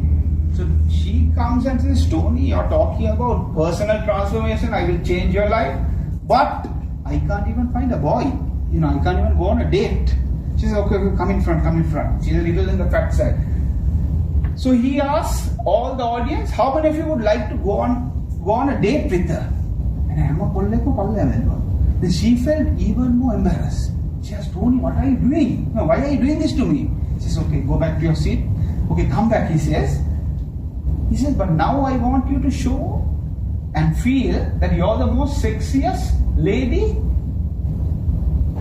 So she comes and says, Tony, you're talking about personal transformation, I will change your life. But I can't even find a boy. I can't even go on a date. She says, okay, come in front. She's a little in the fat side. So he asks all the audience, how many of you would like to go on a date with her? And then she felt even more embarrassed. She asked, Tony, what are you doing? No, why are you doing this to me? She says, okay, go back to your seat. Okay, come back, he says. He says, but now I want you to show and feel that you're the most sexiest lady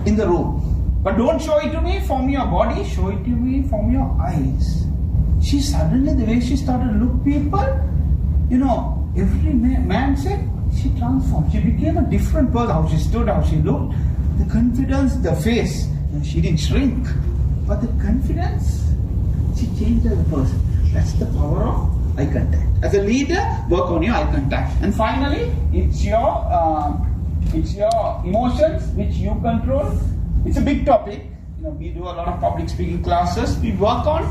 in the room. But don't show it to me from your body, show it to me from your eyes. She suddenly, the way she started to look people, every man said, she transformed. She became a different person. How she stood, how she looked, the confidence, the face. She didn't shrink, but the confidence, she changed as a person. That's the power of eye contact. As a leader, work on your eye contact. And finally, it's your emotions which you control. It's a big topic. We do a lot of public speaking classes. We work on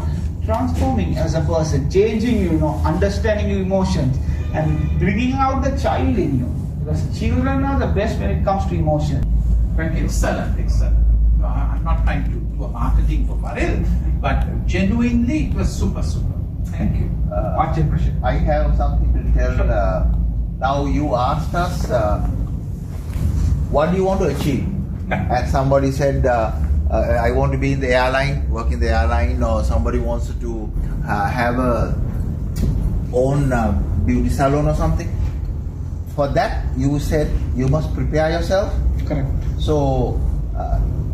transforming as a person, changing you, understanding your emotions, and bringing out the child in you. Because children are the best when it comes to emotion. Thank you. Excellent. I'm not trying to do a marketing for Maril, but genuinely it was super. Thank you. I have something to tell. Now you asked us, what do you want to achieve? And somebody said, I want to be in the airline, work in the airline, or somebody wants to have a own beauty salon or something. For that, you said you must prepare yourself. Correct. So,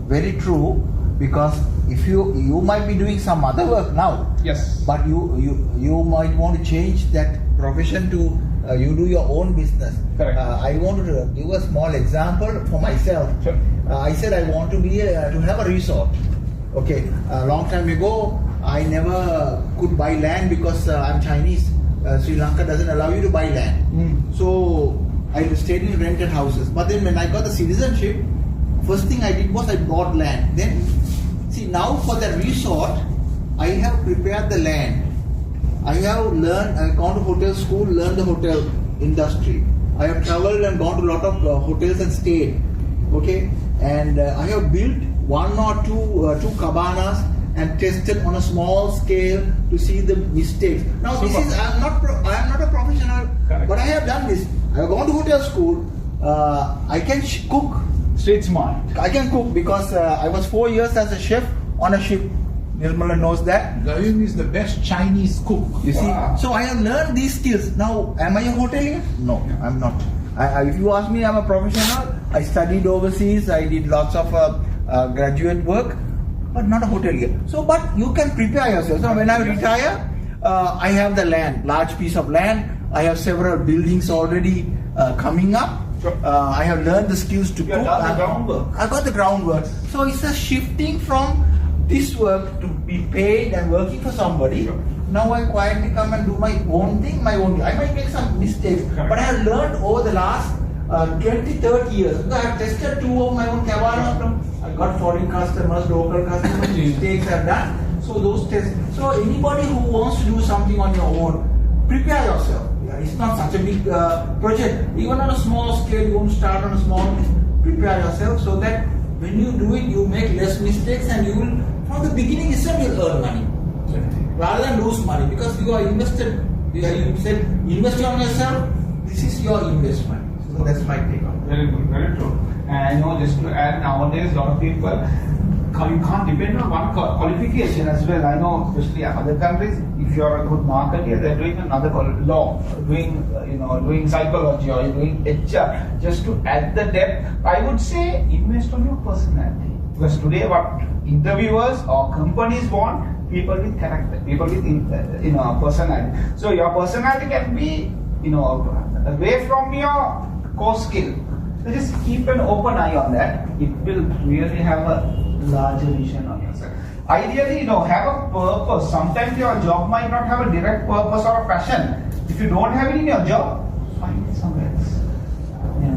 very true, because if you might be doing some other work now. Yes. But you might want to change that profession to you do your own business. Correct. I want to give a small example for myself. Sure. I said I want to have a resort. Okay, a long time ago I never could buy land because I'm Chinese. Sri Lanka doesn't allow you to buy land. So I stayed in rented houses. But then when I got the citizenship, first thing I did was I bought land. Then see, now for the resort, I have prepared the land. I have learned, I've gone to hotel school, learned the hotel industry. I have traveled and gone to a lot of hotels and stayed. Okay, and I have built one or two cabanas and tested on a small scale to see the mistakes. Now this is, I am not a professional, but I have done this. I have gone to hotel school. I can cook. Street smart. I can cook because I was 4 years as a chef on a ship. Nirmala knows that. Gavin is the best Chinese cook. You see, so I have learned these skills. Now, am I a hotelier? No, I'm not. If you ask me, I'm a professional. I studied overseas. I did lots of graduate work, but not a hotelier. So, but you can prepare yourself. So, when I retire, I have the land, large piece of land. I have several buildings already coming up. I have learned the skills to cook. The groundwork. I got the groundwork. So, it's a shifting from this work to be paid and working for somebody. Now I quietly come and do my own thing, I might make some mistakes, but I have learned over the last 20-30 years. I have tested 2 of my own cabanas. I got foreign customers, local customers, mistakes I've done. So those tests. So anybody who wants to do something on your own, prepare yourself. It's not such a big project. Even on a small scale, you want to start on a small, prepare yourself so that when you do it, you make less mistakes and you will, from the beginning itself, you'll earn money. Rather than lose money, because you are invested, you said invest on yourself, this is your investment. So that's my take on it. Very good, very true. And just to add, nowadays a lot of people, you can't depend on one qualification as well. I know, especially in other countries, if you are a good marketer, they're doing another law, doing psychology or doing HR. Just to add the depth, I would say invest on your personality. Because today, what interviewers or companies want, people with character, people with personality. So your personality can be away from your core skill. So just keep an open eye on that. It will really have a larger vision on yourself. ideally, have a purpose. Sometimes your job might not have a direct purpose or a passion. If you don't have it in your job, find it somewhere else.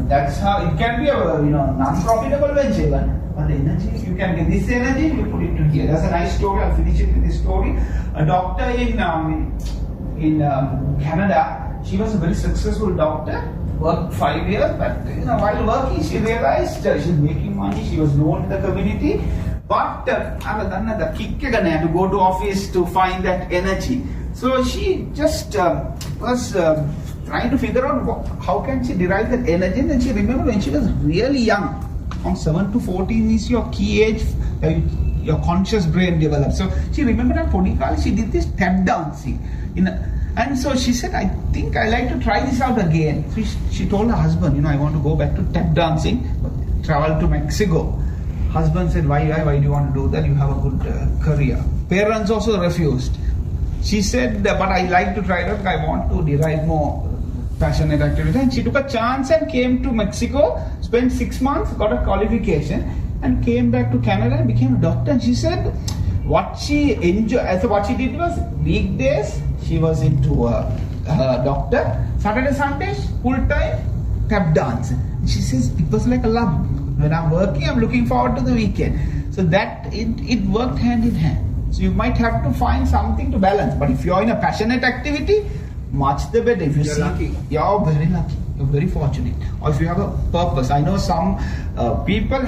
That's how it can be a non-profitable venture, but the energy, you can get this energy, you put it to here. That's a nice story. I'll finish it with this story. A doctor in Canada, she was a very successful doctor, worked 5 years, but while working she realized she's making money, she was known in the community, but the kick to go to office to find that energy. So she just was trying to figure out how can she derive that energy. And then she remembered when she was really young, from 7 to 14 is your key age, your conscious brain develops. So she remembered at Podikal, she did this tap dancing. And so she said, I think I like to try this out again. So she told her husband, I want to go back to tap dancing, travel to Mexico. Husband said, why do you want to do that? You have a good career. Parents also refused. She said, but I like to try that, I want to derive more passionate activity. And she took a chance and came to Mexico, spent 6 months, got a qualification, and came back to Canada and became a doctor. And she said, what she enjoyed, so what she did was, weekdays, she was into a doctor, Saturday, Sundays, full time, tap dance. She says, it was like a love. When I'm working, I'm looking forward to the weekend. So that, it worked hand in hand. So you might have to find something to balance. But if you're in a passionate activity, much the better. If you're lucky. You're very lucky. You're very fortunate. Or if you have a purpose. I know some people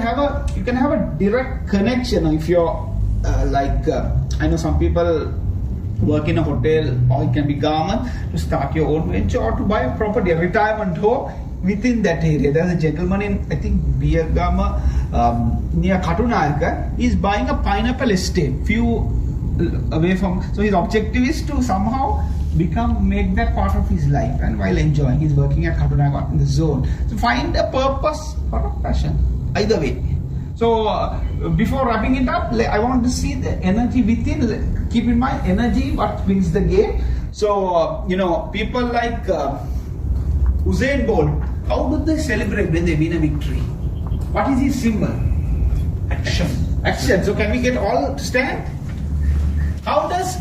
you can have a direct connection. If you're I know some people work in a hotel, or it can be garment, to start your own venture or to buy a property, a retirement home within that area. There's a gentleman in, I think, Biyagama, near Katunayaka, he's buying a pineapple estate, few away from, so his objective is to somehow make that part of his life, and while enjoying, he's working at Katunayaka in the zone. So find a purpose or a passion, either way. So before wrapping it up, I want to see the energy within. Keep in mind, energy, what wins the game. So, people like Usain Bolt, how do they celebrate when they win a victory? What is his symbol? Action. Action. So can we get all to stand? How does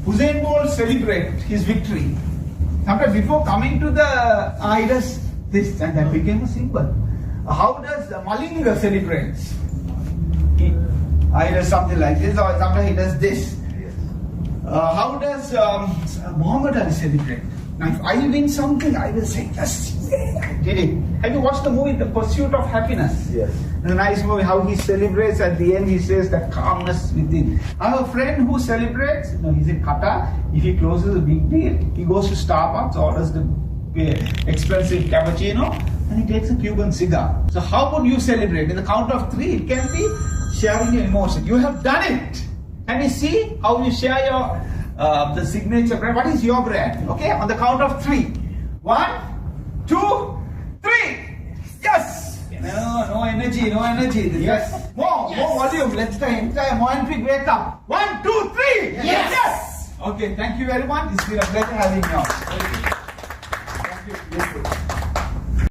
Usain Bolt celebrate his victory? Sometimes before coming to the he does this, and that became a symbol. How does Malinga celebrates? He does something like this, or sometimes he does this. How does Muhammad Ali celebrate? Now, if I win something, I will say, yes, I did it. Have you watched the movie The Pursuit of Happiness? Yes. It's a nice movie, how he celebrates at the end, he says that calmness within. I have a friend who celebrates, he's in Qatar, if he closes a big deal, he goes to Starbucks, orders the expensive cappuccino, and he takes a Cuban cigar. So how would you celebrate? In the count of 3, it can be sharing your emotion. You have done it. Can you see how you share your the signature brand? What is your brand? Okay, on the count of 3. 1, 2, 3. Yes. No energy. Yes. More volume. Let's try more and wake up. 1, 2, 3. Yes. Okay. Thank you very much. It's been a pleasure having you all.